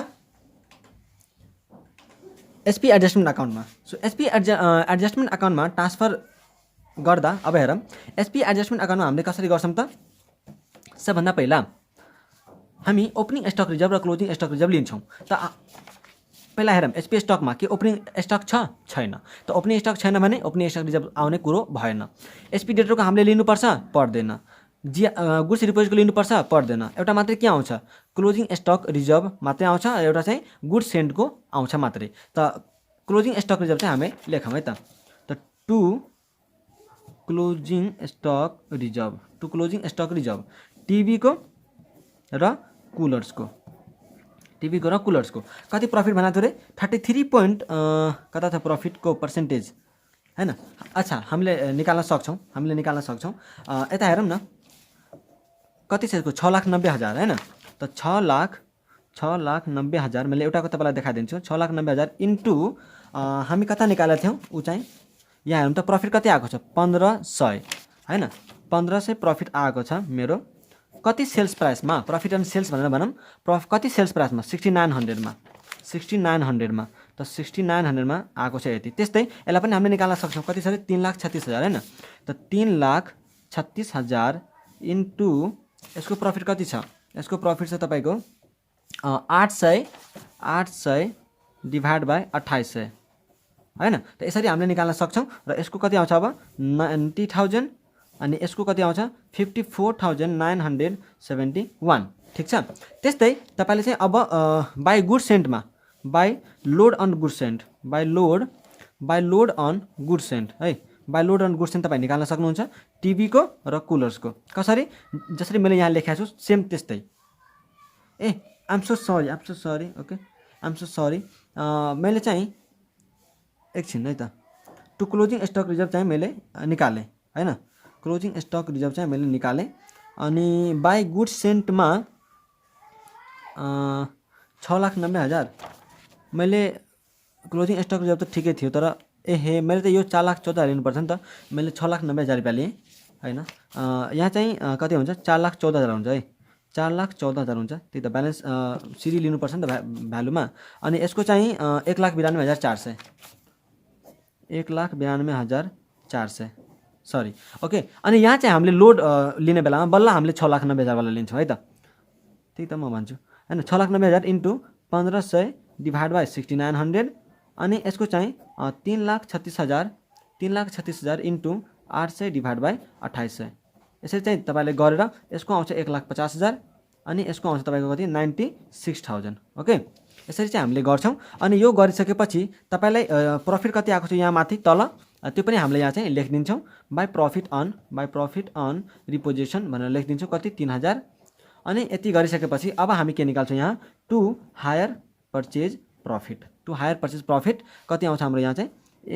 SP adjustment अकाउन्टमा। So SP adjustment अकाउन्टमा transfer गर्दा अब हेरौँ एसपी एडजस्टमेन्ट अकाउन्टमा हामीले कसरी गर्छौँ त सबभन्दा पहिला हामी ओपनिङ स्टक रिजर्भ र क्लोजिङ स्टक रिजर्भ लिन्छौँ। त पहिला हेरौँ एसपी स्टकमा के ओपनिङ स्टक छैन। त ओपनिङ स्टक छैन भने ओपनिङ स्टक रिजर्भ आउने कुरो भएन। एसपी डेटरको हामीले लिनुपर्छ पर्दैन। गुड्स रिपोजिटको लिनुपर्छ पर्दैन। एउटा मात्रै के आउँछ क्लोजिङ स्टक रिजर्भ मात्रै आउँछ। एउटा चाहिँ गुड्स सेन्टको आउँछ मात्रै। त क्लोजिङ स्टक रिजर्भ चाहिँ हामी लेखौँ है त टु क्लोजिङ स्टक रिजर्भ टिभीको र कुलर्सको कति प्रफिट भनेको रे 33 कता छ प्रफिटको पर्सेन्टेज हैन। अच्छा हामीले निकाल्न सक्छौँ यता हेरौँ न कति छ यसको 6,90,000 हैन। त 6,90,000 मैले एउटाको तपाईँलाई देखाइदिन्छु 6,90,000 इन्टु हामी कता निकालेको थियौँ ऊ चाहिँ यहाँ हेर्नु त प्रफिट कति आएको छ 1,500 हैन। 1,500 प्रफिट आएको छ मेरो कति सेल्स प्राइसमा प्रफिट एन्ड सेल्स भनेर भनौँ कति सेल्स प्राइसमा 6,900 मा। त 6,900 मा आएको छ यति। त्यस्तै यसलाई पनि हामीले निकाल्न सक्छौँ कति छ 3,36,000 हैन। त 3,36,000 इन्टु यसको प्रफिट कति छ यसको प्रफिट छ तपाईँको 800 डिभाइड बाई 2800 हैन। त यसरी हामीले निकाल्न सक्छौँ र यसको कति आउँछ अब 90,000 अनि यसको कति आउँछ 54,971 ठिक छ। त्यस्तै तपाईँले चाहिँ अब बाई गुड सेन्टमा by load on good sent है by load on good sent तपाईँ निकाल्न सक्नुहुन्छ टिभीको र कुलर्सको। कसरी जसरी मैले यहाँ लेखेको छु सेम त्यस्तै। आइएम सो सरी ओके मैले चाहिँ एकछिन है त टु क्लोजिङ स्टक रिजर्भ चाहिँ मैले निकालेँ हैन। क्लोजिङ स्टक रिजर्भ चाहिँ मैले निकालेँ अनि बाई गुड सेन्टमा 6,90,000 मैले क्लोजिङ स्टक रिजर्भ त ठिकै थियो तर मैले त यो 4,14,000 लिनुपर्छ नि त। मैले 6,90,000 रुपियाँ लिएँ हैन। यहाँ चाहिँ कति हुन्छ 4,14,000 हुन्छ है 4,14,000 हुन्छ। त्यही त ब्यालेन्स सिडी लिनुपर्छ नि त भ्यालुमा। अनि यसको चाहिँ 1,92,400 1,92,400 सरी ओके। अनि यहाँ चाहिँ हामीले लोड लिने बेलामा बल्ल हामीले 6,90,000 वाला लिन्छौँ है त। त्यही त म भन्छु हैन 6,90,000 इन्टु 1,500 डिभाइड बाई 6,900 अनि यसको चाहिँ 3,36,000 इन्टु 800 डिभाइड बाई 2800 यसरी चाहिँ तपाईँले गरेर यसको आउँछ 1,50,000 अनि यसको आउँछ तपाईँको कति 96,000 ओके। यसरी चाहिँ हामीले गर्छौँ। अनि यो गरिसकेपछि तपाईँलाई प्रफिट कति आएको छ यहाँ माथि तल त्यो पनि हामीले यहाँ चाहिँ लेखिदिन्छौँ बाई प्रफिट अन रिपोजिसन भनेर लेखिदिन्छौँ कति 3,000। अनि यति गरिसकेपछि अब हामी के निकाल्छौँ यहाँ टु हायर पर्चेज प्रफिट कति आउँछ हाम्रो यहाँ चाहिँ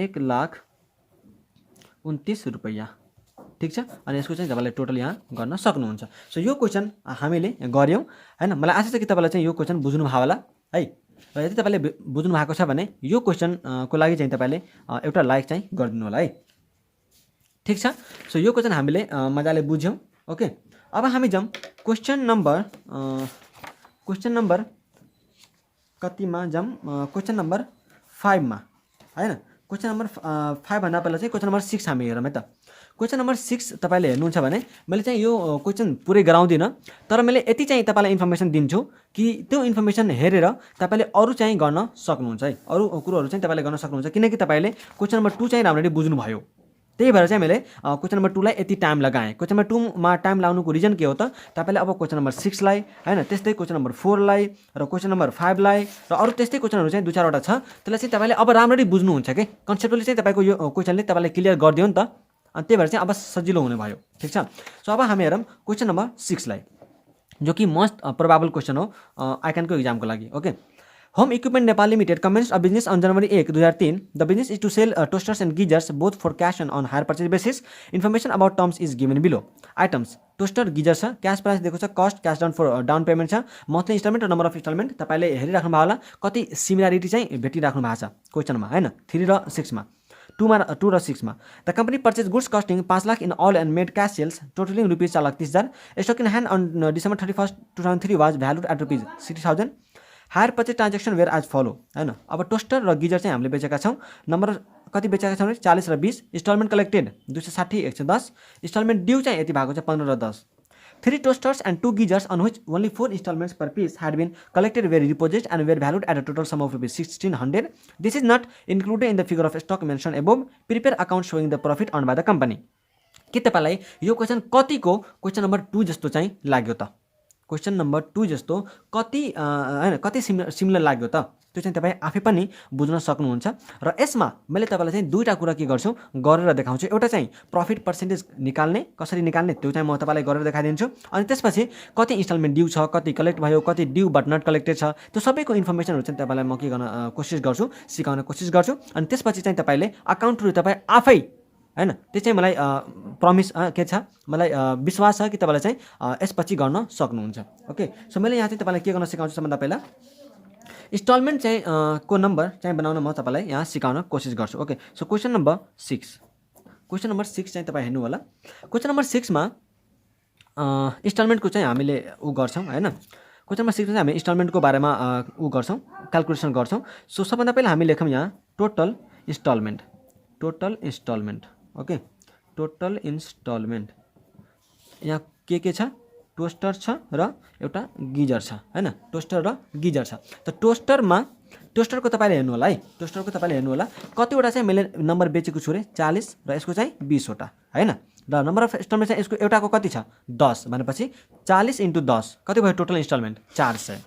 1,29,000 रुपैयाँ ठिक छ। अनि यसको चाहिँ तपाईँले टोटल यहाँ गर्न सक्नुहुन्छ। सो यो क्वेसन हामीले गऱ्यौँ हैन। मलाई आशा छ कि तपाईँलाई चाहिँ यो क्वेसन बुझ्नु भयो होला है। र यदि तपाईँले बुझ्नु भएको छ भने यो क्वेसनको लागि चाहिँ तपाईँले एउटा लाइक चाहिँ गरिदिनु होला है। ठिक छ, सो यो क्वेसन हामीले मजाले बुझ्यौँ। ओके, अब हामी जाउँ क्वेसन नम्बर कतिमा जाउँ, क्वेसन नम्बर 5 मा हैन। क्वेसन नम्बर 5 भन्दा पहिला चाहिँ क्वेसन नम्बर 6 हामी हेरौँ है त। क्वेसन नम्बर 6 तपाईँले हेर्नुहुन्छ भने मैले चाहिँ यो क्वेसन पुरै गराउँदिनँ, तर मैले यति चाहिँ तपाईँलाई इन्फर्मेसन दिन्छु कि त्यो इन्फर्मेसन हेरेर तपाईँले अरू चाहिँ गर्न सक्नुहुन्छ है, अरू कुरोहरू चाहिँ तपाईँले गर्न सक्नुहुन्छ, किनकि तपाईँले क्वेसन नम्बर 2 चाहिँ राम्ररी बुझ्नुभयो। त्यही भएर चाहिँ मैले क्वेसन नम्बर 2 लाई यति टाइम लगाएँ। क्वेसन नम्बर 2 मा टाइम लाउनुको रिजन के हो त, तपाईँले अब क्वेसन नम्बर 6 लाई हैन, त्यस्तै क्वेसन नम्बर 4 लाई र क्वेसन नम्बर 5 लाई र अरू त्यस्तै क्वेसनहरू चाहिँ 2-4 वटा छ, त्यसलाई चाहिँ तपाईँले अब राम्ररी बुझ्नुहुन्छ के, कन्सेप्टली चाहिँ तपाईँको यो क्वेसनले तपाईँलाई क्लियर गरिदियो नि त, अनि त्यही भएर चाहिँ अब सजिलो हुने भयो। ठिक छ, सो अब हामी हेरौँ क्वेसन नम्बर 6 लाई, जो कि मोस्ट प्रोबेबल क्वेसन हो आइकनको एक्जामको लागि। Okay, home equipment Nepal limited commenced a business on January 1, 2003. The business is to sell toasters and geysers both for cash and on hire purchase basis. Information about terms is given below. Items: toaster, geyser छ, cash price दिएको छ, cost cash down for down payment छ, monthly installment र number of installment तपाईले हेरिराख्नु भयो होला कति similarity चाहिँ भेटिराख्नु भएको छ क्वेसनमा हैन, 3 र 6 मा, 2 र 6 मा। The company purchased goods costing 5 lakh in all and made cash sales totaling rupees 4,30,000. Stock in hand on December 31st, 2003 was valued at rupees 60,000. Hire purchase transaction were as follow हैन। अब टोस्टर र geyser चाहिँ हामीले बेचेका छौँ, number कति बेचेका छौँ भने 40 र 20, इन्स्टलमेन्ट कलेक्टेड 260, 110, इन्स्टलमेन्ट ड्यू चाहिँ यति भएको छ 15 र 10। 3 toasters and 2 geysers on which only 4 installments per piece had been collected were repossessed and were valued at a total sum of rupees 1,600. This is not included in the figure of stock mentioned above. Prepare account showing the profit earned by the company. के तपाईलाई यो question कतिको question number 2 जस्तो चाहिँ लाग्यो त, question number 2 जस्तो कति हैन कति सिमिलर लाग्यो त, त्यो चाहिँ तपाई आफै पनि बुझ्न सक्नुहुन्छ। र यसमा मैले तपाईलाई चाहिँ दुईटा कुरा के गर्छु गरेर देखाउँछु। एउटा चाहिँ प्रॉफिट पर्सेन्टेज निकाल्ने कसरी निकाल्ने त्यो चाहिँ म तपाईलाई गरेर देखाइदिन्छु, अनि त्यसपछि कति इन्स्टलमेन्ट ड्यू छ, कति कलेक्ट भयो, कति ड्यू बट नट कलेक्टेड छ, त्यो सबैको इन्फर्मेसनहरु चाहिँ तपाईलाई म के गर्न कोशिश गर्छु, सिकाउन कोशिश गर्छु। अनि त्यसपछि चाहिँ तपाईले अकाउन्टहरु तपाई आफै हैन, त्यो चाहिँ मलाई प्रमिस के छ, मलाई विश्वास छ कि तपाईले चाहिँ यसपछि गर्न सक्नुहुन्छ। ओके, सो मैले यहाँ चाहिँ तपाईलाई के गर्न सिकाउँछु भन्दा पहिला इन्स्टलमेन्ट चाहिँ को नम्बर चाहिँ बनाउन म तपाईलाई यहाँ सिकाउन कोशिश गर्छु। Okay, so question number 6, question number 6 चाहिँ तपाई हेर्नु होला। क्वेसन नम्बर 6 मा इन्स्टलमेन्टको चाहिँ हामीले गर्छौं हैन। क्वेसन नम्बर 6 मा हामी इन्स्टलमेन्टको बारेमा गर्छौं, क्याल्कुलेसन गर्छौं। सो सबभन्दा पहिला हामी लेखौं यहाँ total instalment, total instalment. Okay, total instalment यहाँ के छ, टोस्टर छ र एउटा गिजर छ हैन, टोस्टर र गिजर छ। त टोस्टरको तपाईले हेर्नु होला है, टोस्टरको तपाईले हेर्नु होला कतिवटा चाहिँ मैले नम्बर बेचेको छु रे 40 र यसको चाहिँ 20 वटा हैन, र नम्बर अफ इन्स्टलमेन्ट चाहिँ यसको एउटाको कति छ 10 भनेपछि 40 * 10 कति भयो टोटल इन्स्टलमेन्ट 400।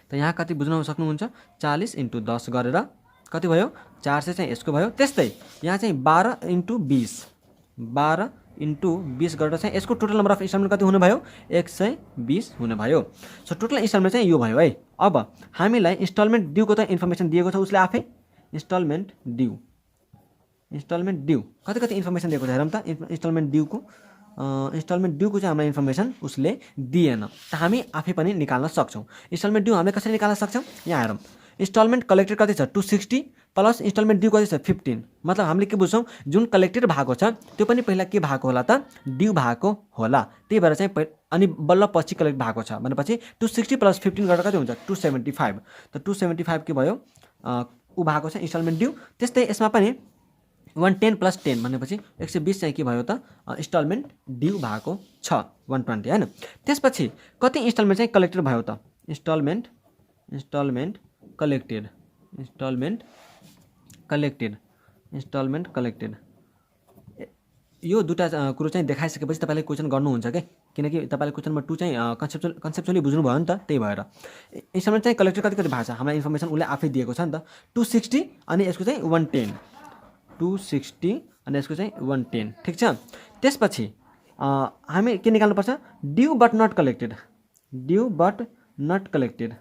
त यहाँ कति बुझ्न सक्नुहुन्छ, 40 * 10 गरेर कति भयो 400 चाहिँ यसको भयो। त्यस्तै यहाँ चाहिँ 12 * 20, 12 * 20 गरेर चाहिँ यसको टोटल नम्बर अफ इन्स्टलमेन्ट कति हुने भयो 120 हुने भयो। सो टोटल इन्स्टलमेन्ट चाहिँ यो भयो है। अब हामीलाई इन्स्टलमेन्ट ड्यूको त इन्फर्मेसन दिएको छ उसले आफै, इन्स्टलमेन्ट ड्यू, इन्स्टलमेन्ट ड्यू कति कति इन्फर्मेसन दिएको छ हेरौँ त। इन्स्टलमेन्ट ड्यूको चाहिँ हामीलाई इन्फर्मेसन उसले दिएन, त हामी आफै पनि निकाल्न सक्छौँ। इन्स्टलमेन्ट ड्यू हामीले कसरी निकाल्न सक्छौँ, यहाँ हेरौँ। इन्स्टलमेन्ट कलेक्टेड कति छ 260 प्लस इन्स्टलमेन्ट ड्यू कति छ 15, मतलब हामीले के बुझ्छौँ जुन कलेक्टेड भएको छ त्यो पनि पहिला के भएको होला त ड्यू भएको होला, त्यही भएर चाहिँ अनि बल्ल पछि कलेक्ट भएको छ भनेपछि 260 + 15 गरेर कति हुन्छ 275। त 275 के भयो उ भएको छ इन्स्टलमेन्ट ड्यू। त्यस्तै यसमा पनि 110 + 10 भनेपछि 120 चाहिँ के भयो त इन्स्टलमेन्ट ड्यू भएको छ 120 हैन। त्यसपछि कति इन्स्टलमेन्ट चाहिँ कलेक्टेड भयो त, इन्स्टलमेन्ट कलेक्टेड, इन्स्टलमेन्ट कलेक्टेड यो दुटा कुरो चाहिँ देखाइसकेपछि तपाईले क्वेशन गर्नुहुन्छ के, किनकि तपाईले क्वेशन नम्बर 2 चाहिँ कन्सेप्चुअली बुझ्नु भयो नि त, त्यही भएर इन्स्टलमेन्ट चाहिँ कलेक्टेड कति भएको छ हामीलाई इन्फर्मेसन उसले आफै दिएको छ नि त 260 अनि यसको चाहिँ 110, 260 अनि यसको चाहिँ 110 ठीक छ। त्यसपछि हामी के निकाल्नु पर्छ due but not collected, due but not collected,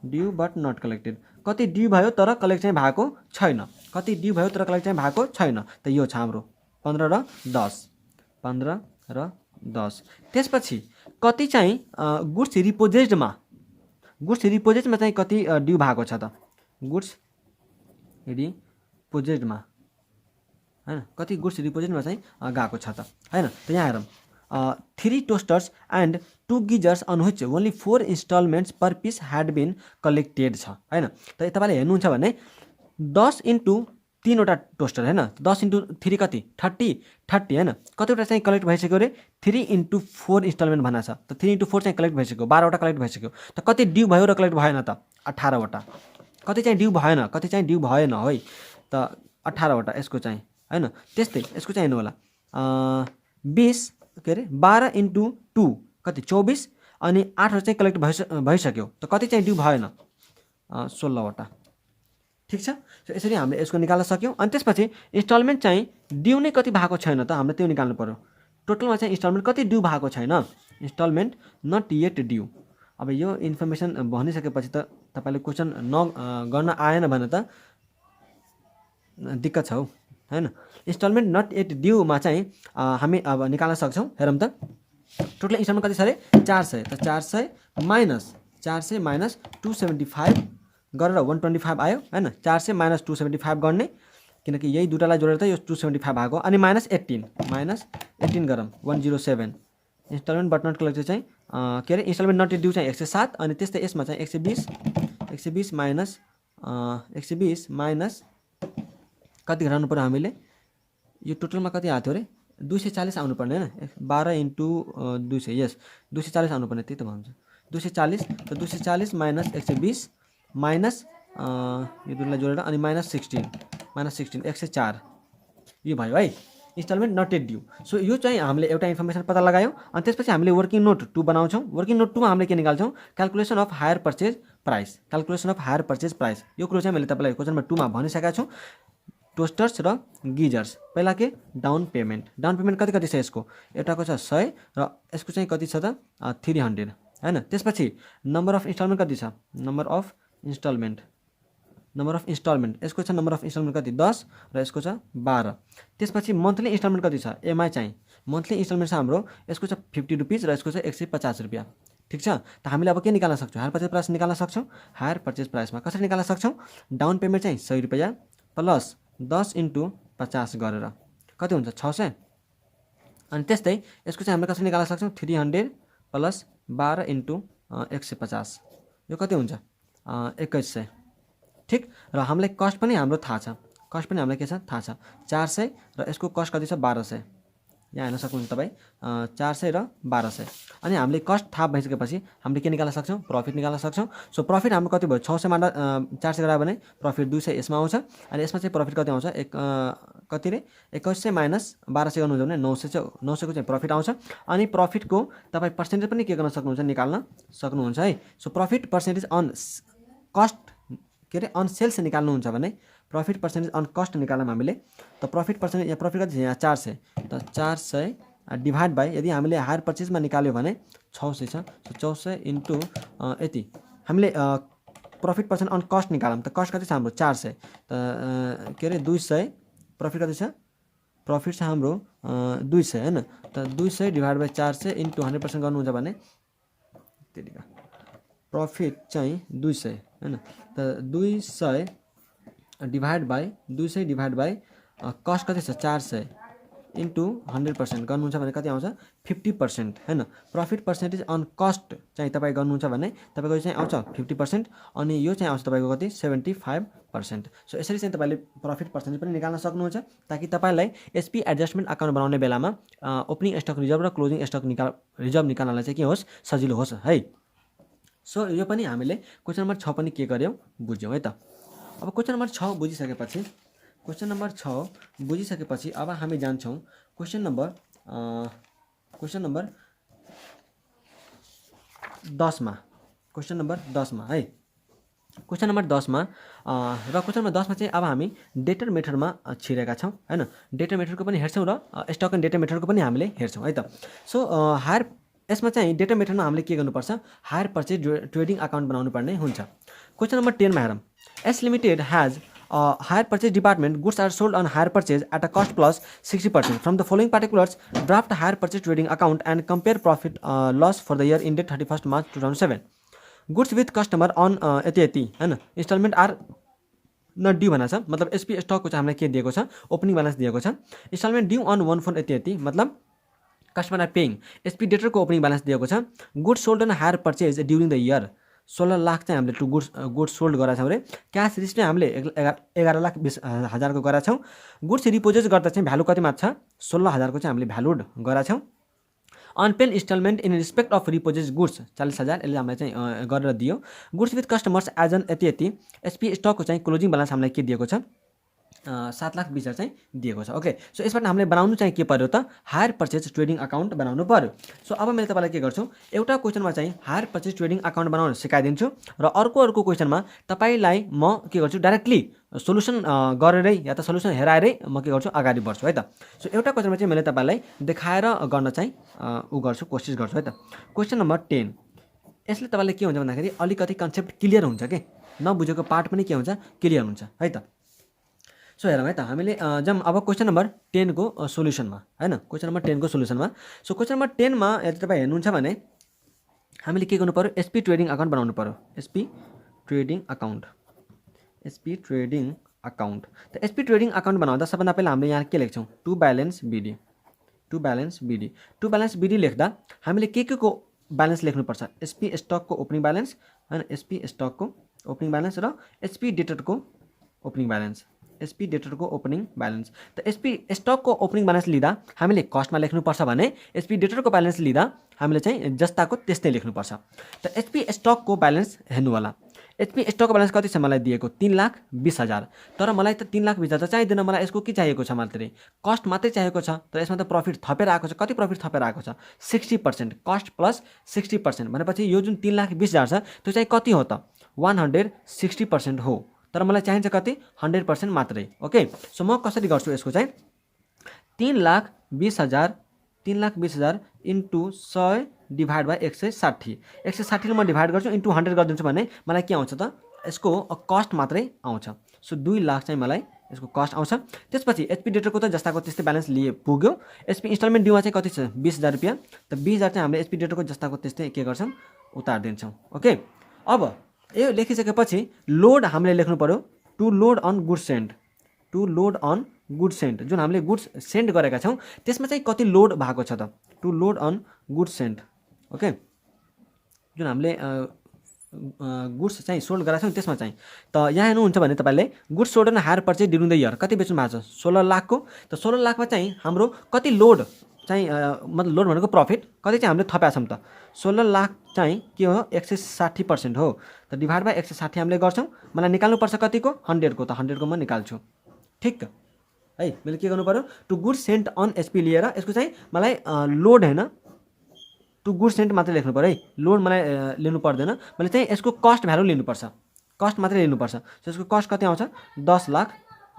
due but not collected कति ड्यू भयो तर कलेक्ट चाहिँ भएको छैन, कति ड्यू भयो तर कलेक्ट चाहिँ भएको छैन, त यो छ हाम्रो 15 र 10, 15 र 10। त्यसपछि कति चाहिँ गुड्स रिपोजेस्डमा गुड्स रिपोजेटमा चाहिँ कति ड्यू भएको छ त गुड्स रिपोजेटमा हैन कति गुड्स रिपोजेटमा चाहिँ गएको छ त हैन त यहाँ हेरौँ 3 toasters and 2 geysers on which only 4 instalments per piece had been collected छ हैन त तपाईँले हेर्नुहुन्छ भने 10 इन्टु 3 वटा टोस्टर हैन 10 इन्टु 3 कति 30 हैन कतिवटा चाहिँ कलेक्ट भइसक्यो रे 3 इन्टु 4 इन्स्टलमेन्ट भनेको छ त 3 इन्टु 4 चाहिँ कलेक्ट भइसक्यो 12 वटा कलेक्ट भइसक्यो त कति ड्यू भयो र कलेक्ट भएन त 18 वटा कति चाहिँ ड्यू भएन कति चाहिँ ड्यू भएन है त 18 वटा यसको चाहिँ हैन त्यस्तै यसको चाहिँ हेर्नु होला 20 के अरे 12 इन्टु 2 कति 24 अनि 8 चाहिँ कलेक्ट भइसक्यो त कति चाहिँ ड्यू भएन 16 वटा ठीक छ सो यसरी हामीले यसको निकाल्न सक्यौं अनि त्यसपछि इन्स्टलमेन्ट चाहिँ ड्यू नै कति भएको छैन त हामीले त्यो निकाल्नु पर्यो टोटलमा चाहिँ इन्स्टलमेन्ट कति ड्यू भएको छैन इन्स्टलमेन्ट नट येट ड्यू अब यो इन्फर्मेसन भनिसकेपछि त तपाईले क्वेशन गर्न आएन भने त दिक्कत छ हौ हैन इन्स्टलमेन्ट नट येट ड्यू मा चाहिँ हामी अब निकाल्न सक्छौं हेरौँ त टोटल इन्स्टलमेन्ट कति छ रे 400 त 400 माइनस 275 गरेर 125 आयो हैन 400 माइनस 275 गर्ने किनकि यही दुटालाई जोडेर त यो 275 आएको अनि माइनस 18 गरौँ 107 इन्स्टलमेन्ट बट नट कलेक्टेड चाहिँ के अरे इन्स्टलमेन्ट नट ड्यू चाहिँ 107 अनि त्यस्तै यसमा चाहिँ 120 माइनस कति घटाउनु पर्यो हामीले यो टोटलमा कति आएको थियो रे 240 आउनु पर्ने हैन 12 इन्टु 200 यस 240 आउनु पर्ने त्यही त भन्छ 240 त 240 माइनस 120 माइनस यो दुईलाई जोडेर अनि माइनस 16 104 यो भयो है instalment not yet due so यो चाहिँ हामीले एउटा इन्फर्मेसन पत्ता लगायौं अनि त्यसपछि हामीले वर्किङ नोट 2 बनाउँछौं वर्किङ नोट 2 मा हामीले के निकाल्छौं calculation of hire purchase price यो कुरो चाहिँ मैले तपाईलाई क्वेशन नम्बर 2 मा भनिसकेको छु टोस्टर्स र गिजर्स पहिला के डाउन पेमेन्ट कति छ यसको एउटाको छ 100 र यसको चाहिँ कति छ त 300 हैन त्यसपछि नम्बर अफ इन्स्टलमेन्ट कति छ नम्बर अफ इन्स्टलमेन्ट यसको छ नम्बर अफ इन्स्टलमेन्ट कति 10 र यसको छ 12 त्यसपछि मन्थली इन्स्टलमेन्ट कति छ एमआई चाहिँ मन्थली इन्स्टलमेन्ट छ हाम्रो यसको छ 50 रुपैयाँ र यसको छ 150 रुपैयाँ ठीक छ त हामीले अब के निकाल्न सक्छौं हायर परचेज प्राइस निकाल्न सक्छौं हायर परचेज प्राइसमा कसरी निकाल्न सक्छौं डाउन पेमेन्ट चाहिँ 100 रुपैयाँ प्लस 10 इन्टु 50 गरेर कति हुन्छ 600 अनि त्यस्तै यसको चाहिँ हामीले कसरी निकाल्न सक्छौं 300 प्लस 12 इन्टु 150 यो कति हुन्छ 2100 ठीक र हामीलाई कस्ट पनि हाम्रो थाहा छ कस्ट पनि हामीलाई के छ थाहा छ 400 र यसको कस्ट कति छ 1200 यहाँ हेर्न सक्नुहुन्छ तपाई 400 र 1200 अनि हामीले कस्ट थाहा भइसकेपछि हामीले के निकाल्न सक्छौं प्रॉफिट निकाल्न सक्छौं सो प्रॉफिट हाम्रो कति भयो 600 मा 400 गरायो भने प्रॉफिट 200 यसमा आउँछ अनि यसमा चाहिँ प्रॉफिट कति आउँछ कति रे 2100 माइनस 1200 गर्नुहुन्छ भने 900 को चाहिँ प्रॉफिट आउँछ अनि प्रॉफिट को तपाई पर्सेन्टेज पनि के गर्न सक्नुहुन्छ निकाल्न सक्नुहुन्छ है so profit percentage on cost के रे अन सेल्स निकाल्नुहुन्छ भने प्रॉफिट पर्सेन्टेज अन कस्ट निकाल्न हामीले त प्रॉफिट पर्सेन्टेज यहाँ प्रॉफिट कति छ यहाँ 400 त 400 डिवाइड बाइ यदि हामीले हायर परचेजमा निकाल्यो भने 600 छ सो 400 इन्टु यति हामीले प्रॉफिट पर्सेन्ट अन कस्ट निकालौं त कस्ट कति छ हाम्रो 400 त के रे 200 प्रॉफिट कति छ प्रॉफिट छ हाम्रो 200 हैन त 200 डिवाइड बाइ 400 इन्टु 100% गर्नुहुन्छ भने त्यतिका प्रॉफिट चाहिँ 200 हैन त 200 डिवाइड बाइ कस्ट कति छ 400 इन्टु 100% गर्नुहुन्छ भने कति आउँछ 50% हैन प्रॉफिट पर्सेन्टेज अन कस्ट चाहिँ तपाई गर्नुहुन्छ भने तपाईको चाहिँ आउँछ 50% अनि यो चाहिँ आउँछ तपाईको कति 75% सो यसरी चाहिँ तपाईले प्रॉफिट पर्सेन्टेज पनि निकाल्न सक्नुहुन्छ ताकि तपाईलाई एसपी एडजस्टमेन्ट अकाउन्ट बनाउने बेलामा ओपनिङ स्टक रिजर्भ र क्लोजिङ स्टक रिजर्भ निकाल्नलाई चाहिँ के होस् सजिलो होस् है सो यो पनि हामीले क्वेशन नम्बर 6 पनि के गर्यौं बुझ्यौं है त अब क्वेशन नम्बर 6 बुझिसकेपछि अब हामी जान्छौं क्वेशन नम्बर 10 मा क्वेशन नम्बर 10 मा है क्वेशन नम्बर 10 मा र क्वेशन नम्बर 10 मा चाहिँ अब हामी डेटर मेथडमा छिरेका छौं हैन डेटर मेथडको पनि हेर्छौं र स्टक एन्ड डेटा मेथडको पनि हामीले हेर्छौं है त सो हायर यसमा चाहिँ डेटा मेथडमा हामीले के गर्नुपर्छ हायर परचेज ट्रेडिङ अकाउन्ट बनाउनु पर्ने हुन्छ क्वेशन नम्बर 10 मा हेरौं S limited has higher purchase department goods are sold on higher purchase at a cost plus 60%. From the following particulars, draft higher purchase trading account and compare profit loss for the year ended 31st March 2007. Goods with customer on यति यति हैन instalment are not due भनेको छ, मतलब SP स्टकको चाहिँ हामीलाई के दिएको छ, ओपनिङ ब्यालेन्स दिएको छ। इन्स्टलमेन्ट ड्यू अन 1 यति यति, मतलब कस्टमर आर पेइङ। एसपी डेटरको ओपनिङ ब्यालेन्स दिएको छ। Goods sold and hire purchase during the year 16 lakh चाहिँ हामीले टु गुड्स सोल्ड गराएको छौँ अरे। क्यास रिसिभ चाहिँ हामीले 11,20,000 को गराएको छौँ। गुड्स रिपोजेज गर्दा चाहिँ भ्यालु कतिमा छ, 16,000 को चाहिँ हामीले भ्यालुड गराएको छौँ। Unpaid instalment in respect of repossess goods 40,000 यसले हामीलाई चाहिँ गरेर दियो। Goods with customers as on यति यति। एसपी स्टकको चाहिँ क्लोजिङ ब्यालेन्स हामीलाई के दिएको छ, 7,20,000 चाहिँ दिएको छ। ओके, सो यसबाट हामीले बनाउनु चाहिँ के पर्यो त, हायर पर्चेज ट्रेडिङ अकाउन्ट बनाउनु पर्यो। सो अब मैले तपाईँलाई के गर्छु, एउटा क्वेसनमा चाहिँ हायर पर्चेज ट्रेडिङ अकाउन्ट बनाउन सिकाइदिन्छु र अर्को क्वेसनमा तपाईँलाई म के गर्छु, डाइरेक्टली सोल्युसन गरेरै या त सोल्युसन हेराएरै म के गर्छु, अगाडि बढ्छु है त। सो एउटा क्वेसनमा चाहिँ मैले तपाईँलाई देखाएर गर्न चाहिँ गर्छु, कोसिस गर्छु है त। क्वेसन नम्बर 10, यसले तपाईँले के हुन्छ भन्दाखेरि अलिकति कन्सेप्ट क्लियर हुन्छ कि नबुझेको पार्ट पनि के हुन्छ, क्लियर हुन्छ है त। सो हेरौँ है त, हामीले जाउँ अब क्वेसन नम्बर 10 को सोल्युसनमा हैन। क्वेसन नम्बर 10 को सोल्युसनमा। सो क्वेसन नम्बर 10 मा यदि तपाईँ हेर्नुहुन्छ भने हामीले के गर्नु पर्यो, एसपी ट्रेडिङ अकाउन्ट बनाउनु पर्यो। SP trading account, SP trading account. त एसपी ट्रेडिङ अकाउन्ट बनाउँदा सबभन्दा पहिला हामीले यहाँ के लेख्छौँ, to balance B D. To balance B D, to balance B D लेख्दा हामीले के को ब्यालेन्स लेख्नुपर्छ, एसपी स्टकको ओपनिङ ब्यालेन्स हैन, एसपी स्टकको ओपनिङ ब्यालेन्स र एसपी डेटरको ओपनिङ ब्यालेन्स, एसपी डेटरको ओपनिङ ब्यालेन्स। त एसपी स्टकको ओपनिङ ब्यालेन्स लिँदा हामीले कस्टमा लेख्नुपर्छ भने एसपी डेटरको ब्यालेन्स लिँदा हामीले चाहिँ जस्ताको त्यस्तै लेख्नुपर्छ। त एसपी स्टकको ब्यालेन्स हेर्नु होला, एचपी स्टकको ब्यालेन्स कति छ मलाई दिएको, 3,20,000। तर मलाई त 3,20,000 त चाहिँदैन, मलाई यसको के चाहिएको छ, मात्रै कस्ट मात्रै चाहिएको छ। तर यसमा त प्रफिट थपेर आएको छ। कति प्रफिट थपेर आएको छ, 60%, कस्ट प्लस 60% भनेपछि यो जुन 3,20,000 छ त्यो चाहिँ कति हो त, 160% हो। तर मलाई चाहिन्छ कति, 100% मात्रै। ओके, सो म कसरी गर्छु यसको चाहिँ, 3,20,000 इन्टु 100 डिभाइड बाई 160। 160 म डिभाइड गर्छु इन्टु 100 गरिदिन्छु भने मलाई के आउँछ त, यसको कस्ट मात्रै आउँछ। सो 2 लाख चाहिँ मलाई यसको कस्ट आउँछ। त्यसपछि एचपी डेटरको त जस्ताको त्यस्तै ब्यालेन्स लिए पुग्यो। एचपी इन्स्टलमेन्ट ड्यूमा चाहिँ कति छ, 20,000 रुपियाँ। त 20,000 चाहिँ हामीले एचपी डेटरको जस्ताको त्यस्तै के गर्छौँ, उतारिदिन्छौँ। ओके, अब यो लेखिसकेपछि लोड हामीले लेख्नु पर्यो, to load on goods send. To load on goods send, जुन हामीले गुड्स सेन्ड गरेका छौँ त्यसमा चाहिँ कति लोड भएको छ त, to load on goods send. Okay, जुन हामीले गुड्स चाहिँ सोल्ड गरेका छौँ त्यसमा चाहिँ। त यहाँ हेर्नुहुन्छ भने तपाईँले goods sold and hire purchase during the year कति बेच्नु भएको छ, 16 लाखको। त 16 लाखमा चाहिँ हाम्रो कति लोड चाहिँ मतलब लोड भनेको प्रफिट कति चाहिँ हामीले थपेका छौँ त, 16 लाख चाहिँ के हो, 160% हो। त डिभाइड बाई 160 हामीले गर्छौँ। मलाई निकाल्नुपर्छ कतिको, 100 को। त 100 को म निकाल्छु। ठिक है, मैले के गर्नु पर्यो, to goods sent on HP लिएर यसको चाहिँ मलाई लोड होइन, टु गुड्स सेन्ट मात्रै लेख्नु पर्यो है, लोड मलाई लिनु पर्दैन। मैले चाहिँ यसको कस्ट भ्यालु लिनुपर्छ, कस्ट मात्रै लिनुपर्छ। सो यसको कस्ट कति आउँछ, 10 लाख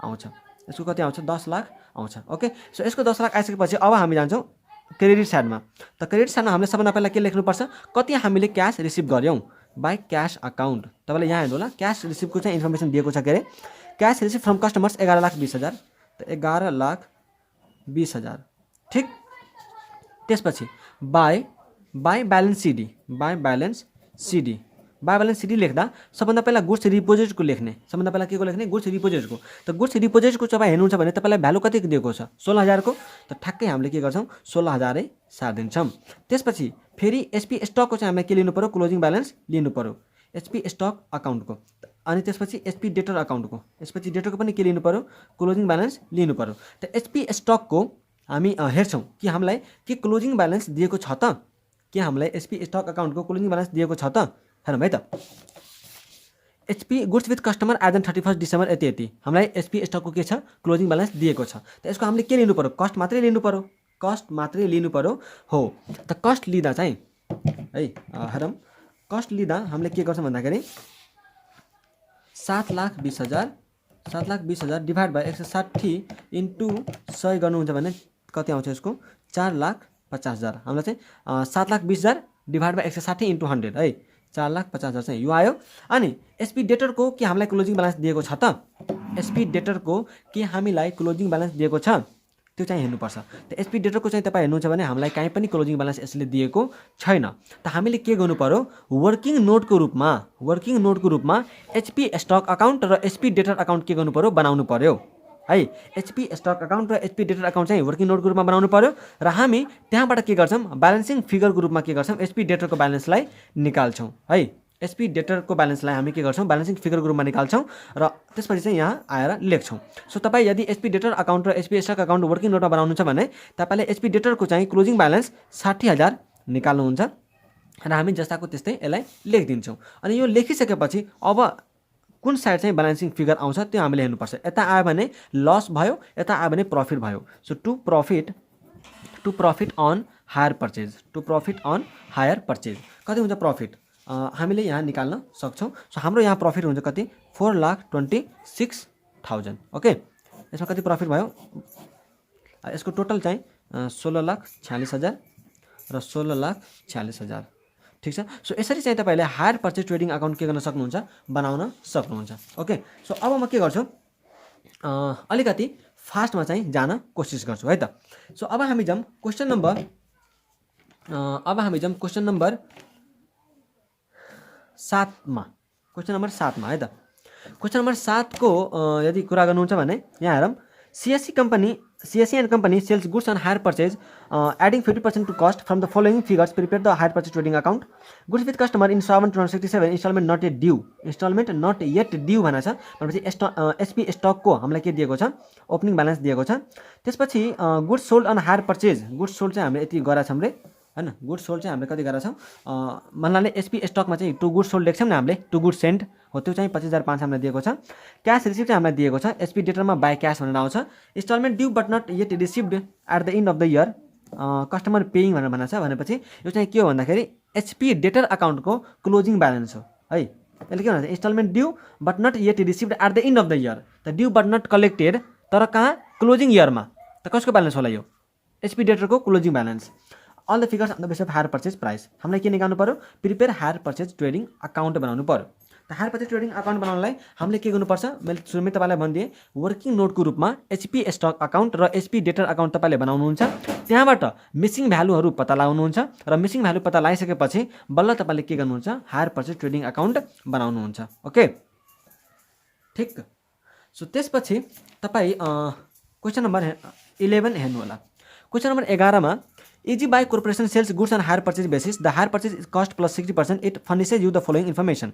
आउँछ। यसको कति आउँछ, 10 लाख आउँछ। ओके, सो यसको 10 लाख आइसकेपछि अब हामी जान्छौँ क्रेडिट साइडमा। त क्रेडिट साइडमा हामीले सबभन्दा पहिला के लेख्नुपर्छ, कति हामीले क्यास रिसिभ गऱ्यौँ बाई क्यास अकाउन्ट। तपाईँले यहाँ हेर्नु होला, क्यास रिसिभको चाहिँ इन्फर्मेसन दिएको छ। के अरे, क्यास रिसिभ फ्रम कस्टमर्स 11,20,000। त 11,20,000। ठिक, त्यसपछि by balance CD, by balance CD. By balance CD लेख्दा सबभन्दा पहिला गुड्स रिपोजिटको लेख्ने, सबभन्दा पहिला के को लेख्ने, गुड्स रिपोजिटको। त गुड्स रिपोजिटको तपाईँ हेर्नुहुन्छ भने तपाईँलाई भ्यालु कति दिएको छ, 16,000 को। त ठ्याक्कै हामीले के गर्छौँ, 16,000 सारिदिन्छौँ। त्यसपछि फेरि एचपी स्टकको चाहिँ हामीले के लिनु पर्यो, क्लोजिङ ब्यालेन्स लिनु पर्यो, एचपी स्टक अकाउन्टको। अनि त्यसपछि एचपी डेटर अकाउन्टको, यसपछि डेटरको पनि के लिनु पर्यो, क्लोजिङ ब्यालेन्स लिनु पर्यो। त एचपी स्टकको हामी हेर्छौँ कि हामीलाई के क्लोजिङ ब्यालेन्स दिएको छ त, के हामीलाई एचपी स्टक अकाउन्टको क्लोजिङ ब्यालेन्स दिएको छ त, हेरौँ है त। HP goods with customer as on 31 December यति यति, हामीलाई एचपी स्टकको के छ, क्लोजिङ ब्यालेन्स दिएको छ। त यसको हामीले के लिनु पर्यो, कस्ट मात्रै लिनु पर्यो, कस्ट मात्रै लिनु पर्यो हो। त कस्ट लिँदा चाहिँ है हेरौँ, कस्ट लिँदा हामीले के गर्छौँ भन्दाखेरि 7,20,000 डिभाइड बाई 160 इन्टु 100 गर्नुहुन्छ भने कति आउँछ, यसको 4,50,000। हामीलाई चाहिँ 7,20,000 डिभाइड बाई 160 इन्टु 100 है, 4,50,000 चाहिँ यो आयो। अनि एचपी डेटरको के हामीलाई क्लोजिङ ब्यालेन्स दिएको छ त, एचपी डेटरको के हामीलाई क्लोजिङ ब्यालेन्स दिएको छ, त्यो चाहिँ हेर्नुपर्छ। त एचपी डेटरको चाहिँ तपाईँ हेर्नुहुन्छ भने हामीलाई काहीँ पनि क्लोजिङ ब्यालेन्स यसले दिएको छैन। त हामीले के गर्नु पर्यो, वर्किङ नोटको रूपमा एचपी स्टक अकाउन्ट र एचपी डेटर अकाउन्ट के गर्नु पर्यो, बनाउनु पर्यो है। एचपी स्टक अकाउन्ट र एचपी डेटर अकाउन्ट चाहिँ वर्किङ नोटको रूपमा बनाउनु पर्यो र हामी त्यहाँबाट के गर्छौँ, ब्यालेन्सिङ फिगरको रूपमा के गर्छौँ, एचपी डेटरको ब्यालेन्सलाई निकाल्छौँ है। एचपी डेटरको ब्यालेन्सलाई हामी के गर्छौँ, ब्यालेन्सिङ फिगरको रूपमा निकाल्छौँ र त्यसपछि चाहिँ यहाँ आएर लेख्छौँ। सो तपाईँ यदि एचपी डेटर अकाउन्ट र एचपी स्टक अकाउन्ट वर्किङ नोटमा बनाउनुहुन्छ भने तपाईँले एचपी डेटरको चाहिँ क्लोजिङ ब्यालेन्स 60,000 निकाल्नुहुन्छ र हामी जस्ताको त्यस्तै यसलाई लेखिदिन्छौँ। अनि यो लेखिसकेपछि अब कुन साइड चाहिँ ब्यालेन्सिङ फिगर आउँछ त्यो हामीले हेर्नुपर्छ। यता आयो भने लस भयो, यता आयो भने प्रफिट भयो। So to profit on hire purchase कति हुन्छ प्रफिट हामीले यहाँ निकाल्न सक्छौँ। सो हाम्रो यहाँ प्रफिट हुन्छ कति, 4,26,000। ओके, यसमा कति प्रफिट भयो, यसको टोटल चाहिँ 16,46,000 र 16,46,000। ठिक छ। सो यसरी चाहिँ तपाईँले हायर पर्चेज ट्रेडिङ अकाउन्ट के गर्न सक्नुहुन्छ, बनाउन सक्नुहुन्छ। ओके, सो अब म के गर्छु, अलिकति फास्टमा चाहिँ जान कोसिस गर्छु है त। सो अब हामी जाउँ क्वेसन नम्बर 7मा है त। क्वेसन नम्बर 7 को यदि कुरा गर्नुहुन्छ भने यहाँ हेरौँ, CSE and company sells goods on hire purchase, adding 50% to cost from the following figures. Prepare the hire purchase trading account. Goods with customer in Shravan 267, installment not yet due भनेको छ। भनेपछि एचपी स्टकको हामीलाई के दिएको छ, opening balance दिएको छ। त्यसपछि goods sold on hire purchase, goods sold चाहिँ हामीले यति गरेका छौँ रे हैन। गुड्स सोल्ड चाहिँ हामीले कति गरेका छौँ, भन्नाले एचपी स्टकमा चाहिँ 2 गुड्स सोल्ड लेख्छौँ नि हामीले, 2 गुड्स सेन्ट हो, त्यो चाहिँ 25,500 हामीलाई दिएको छ। क्यास रिसिभ चाहिँ हामीलाई दिएको छ, एचपी डेटरमा बाई क्यास भनेर आउँछ। Instalment due but not yet received at the end of the year, customer paying भनेर भनेको छ। भनेपछि यो चाहिँ के हो भन्दाखेरि एचपी डेटर अकाउन्टको क्लोजिङ ब्यालेन्स हो है। यसले के भन्छ, instalment due but not yet received at the end of the year, the due but not collected, तर कहाँ, क्लोजिङ इयरमा। त कसको ब्यालेन्स होला यो, एचपी डेटरको closing balance. All the figures on the base of hire purchase price, हामीलाई के निकाल्नु पर्यो, prepare hire purchase trading account बनाउनु पर्यो। त हायर पर्चेज ट्रेडिङ अकाउन्ट बनाउनलाई हामीले के गर्नुपर्छ, मैले सुरुमै तपाईँलाई भनिदिएँ, वर्किङ नोटको रूपमा एचपी स्टक अकाउन्ट र एचपी डेटर अकाउन्ट तपाईँले बनाउनुहुन्छ। त्यहाँबाट मिसिङ भ्यालुहरू पत्ता लगाउनुहुन्छ र मिसिङ भ्यालु पत्ता लगाइसकेपछि बल्ल तपाईँले के गर्नुहुन्छ, हायर पर्चेज ट्रेडिङ अकाउन्ट बनाउनुहुन्छ। ओके, ठिक। सो त्यसपछि तपाईँ क्वेसन नम्बर 11 हेर्नु होला। क्वेसन नम्बर 11 मा, EG Buy Corporation sells goods on hire purchase basis. The hire purchase is cost plus 60%. It furnishes you the following information.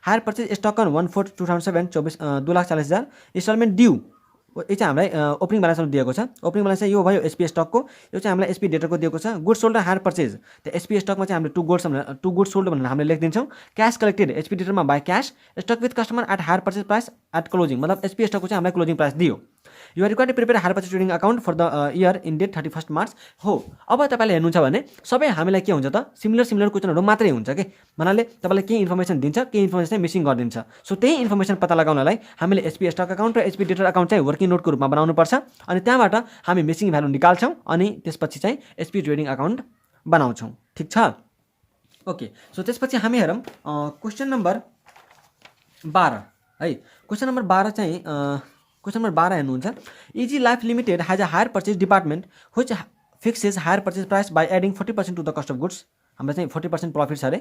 Hire purchase stock on 1/4/2007, 2,40,000. Installment due, यो चाहिँ हामीलाई opening ब्यालेन्समा दिएको छ। Opening balance चाहिँ यो भयो HP स्टकको, यो चाहिँ हामीलाई एचपी डेटरको दिएको छ। गुड्स सोल्ड र हायर पर्चेज, त एचपी स्टकमा चाहिँ हामीले 2 गुड्स सोल्ड भनेर हामीले लेखिदिन्छौँ। क्यास कलेक्टेड, एचपी डेटरमा by cash, stock with customer at hire purchase price at closing, मतलब एचपी स्टकको चाहिँ हामीलाई क्लोजिङ प्राइस दियो। You are required to prepare hire purchase trading account for the year ended 31 March हो। अब तपाईँले हेर्नुहुन्छ भने सबै हामीलाई के हुन्छ त, सिमिलर क्वेसनहरू मात्रै हुन्छ कि, भन्नाले तपाईँले केही इन्फर्मेसन दिन्छ, केही इन्फर्मेसन चाहिँ मिसिङ गरिदिन्छ। सो त्यही इन्फर्मेसन पत्ता लगाउनलाई हामीले एचपी स्टक अकाउन्ट र एचपी डेटर अकाउन्ट चाहिँ वर्किङ नोटको रूपमा बनाउनुपर्छ। अनि त्यहाँबाट हामी मिसिङ भ्यालु निकाल्छौँ अनि त्यसपछि चाहिँ एचपी ट्रेडिङ अकाउन्ट बनाउँछौँ। ठिक छ। ओके, सो त्यसपछि हामी हेरौँ क्वेसन नम्बर 12 है। क्वेसन नम्बर 12 चाहिँ क्वेसन नम्बर 12 हेर्नुहुन्छ, EG Life Limited has a hire purchase department which fixes hire purchase price by adding 40% to the cost of goods. हामीलाई चाहिँ 40% प्रफिट छ अरे।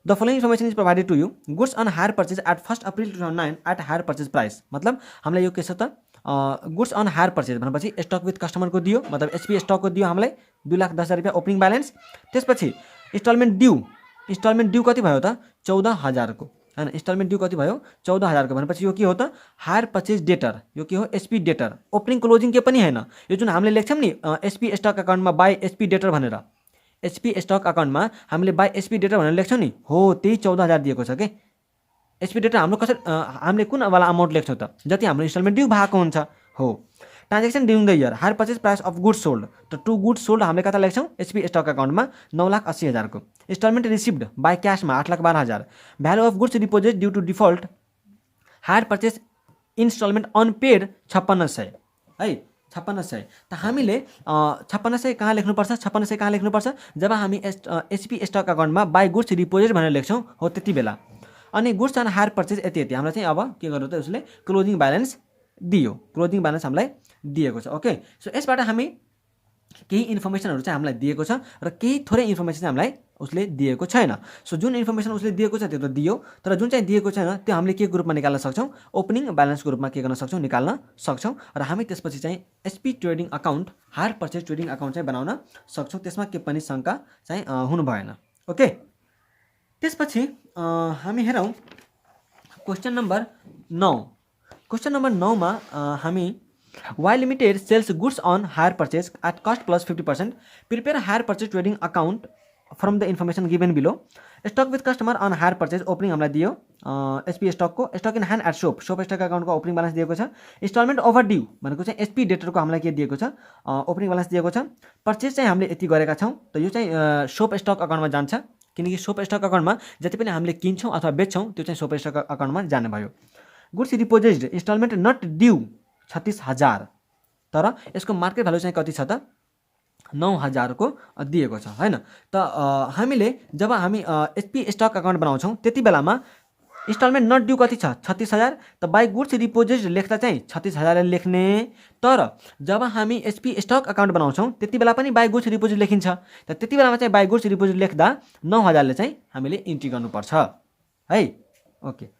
The following information is provided to you, goods on hire purchase at 1 April 2009 at hire purchase price. मतलब हामीलाई यो के छ त, गुड्स अन हायर पर्चेज भनेपछि स्टक विथ कस्टमरको दियो, मतलब एचपी स्टकको दियो हामीलाई 2,10,000 रुपियाँ ओपनिङ ब्यालेन्स। त्यसपछि इन्स्टलमेन्ट ड्यू कति भयो त, 14,000 को हैन। इन्स्टलमेन्ट ड्यू कति भयो, 14,000 को। भनेपछि यो के हो त, हायर पर्चेज डेटर, यो के हो, एचपी डेटर। ओपनिङ क्लोजिङ के पनि हैन, यो जुन हामीले लेख्छौँ नि HP stock अकाउन्टमा by HP debtor भनेर, एचपी स्टक अकाउन्टमा हामीले बाई एचपी डेटर भनेर लेख्छौँ नि, हो त्यही 14,000 दिएको छ कि। एचपी डेटर हाम्रो कसरी, हामीले कुन वाला अमाउन्ट लेख्छौँ त, जति हाम्रो इन्स्टलमेन्ट ड्यू भएको हुन्छ हो। Transaction during the year, higher purchase price of goods sold, त 2 गुड्स सोल्ड हामीले कता लेख्छौँ, एचपी स्टक अकाउन्टमा 9,80,000 को। इन्स्टलमेन्ट रिसिभ्ड बाई क्यासमा 8,12,000। Value of goods deposit due to default, hire purchase instalment unpaid 5600 है, 5600। त हामीले 5600 कहाँ लेख्नुपर्छ, 5600 कहाँ लेख्नुपर्छ, जब हामी HP stock अकाउन्टमा by goods deposit भनेर लेख्छौँ हो त्यति बेला। अनि गुड्स अन हायर पर्चेज यति हामीलाई चाहिँ अब के गर्नु त, उसले क्लोजिङ ब्यालेन्स दियो, क्लोजिङ ब्यालेन्स हामीलाई दिएको छ। ओके, सो यसबाट हामी केही इन्फर्मेसनहरू चाहिँ हामीलाई दिएको छ र केही थोरै इन्फर्मेसन चाहिँ हामीलाई उसले दिएको छैन। सो जुन इन्फर्मेसन उसले दिएको छ त्यो त दियो, तर जुन चाहिँ दिएको छैन त्यो हामीले के रूपमा निकाल्न सक्छौँ, ओपनिङ ब्यालेन्सको रूपमा के गर्न सक्छौँ, निकाल्न सक्छौँ र हामी त्यसपछि चाहिँ SP trading account, hire purchase trading account चाहिँ बनाउन सक्छौँ। त्यसमा के पनि शङ्का चाहिँ हुनु भएन। ओके, त्यसपछि हामी हेरौँ क्वेसन नम्बर 9। क्वेसन नम्बर 9 मा हामी Y Limited sells goods on hire purchase at cost plus 50%. Prepare hire purchase trading account from the information given below. Stock with customer on hire purchase opening हामीलाई दियो SP स्टकको, stock in hand at shop stock अकाउन्टको opening balance दिएको छ। Instalment over due भनेको चाहिँ SP डेटरको हामीलाई के दिएको छ, ओपनिङ ब्यालेन्स दिएको छ। पर्चेज चाहिँ हामीले यति गरेका छौँ, त यो चाहिँ सोप स्टक अकाउन्टमा जान्छ, किनकि सोप स्टक अकाउन्टमा जति पनि हामीले किन्छौँ अथवा बेच्छौँ त्यो चाहिँ सोप स्टक अकाउन्टमा जाने भयो। Goods deposit instalment not due 36,000, तर यसको मार्केट भ्यालु चाहिँ कति छ त 9,000 को दिएको छ हैन। त हामीले जब हामी एसपी स्टक अकाउन्ट बनाउँछौँ त्यति बेलामा इन्स्टलमेन्ट नट ड्यू कति छ 36,000, त बाई गुड्स डिपोजिट लेख्दा चाहिँ 36,000 लेख्ने, तर जब हामी एसपी स्टक अकाउन्ट बनाउँछौँ त्यति बेला पनि बाई गुड्स डिपोजिट लेखिन्छ, त त्यति बेलामा चाहिँ बाई गुड्स डिपोजिट लेख्दा 9,000 ले चाहिँ हामीले इन्ट्री गर्नुपर्छ है। Okay,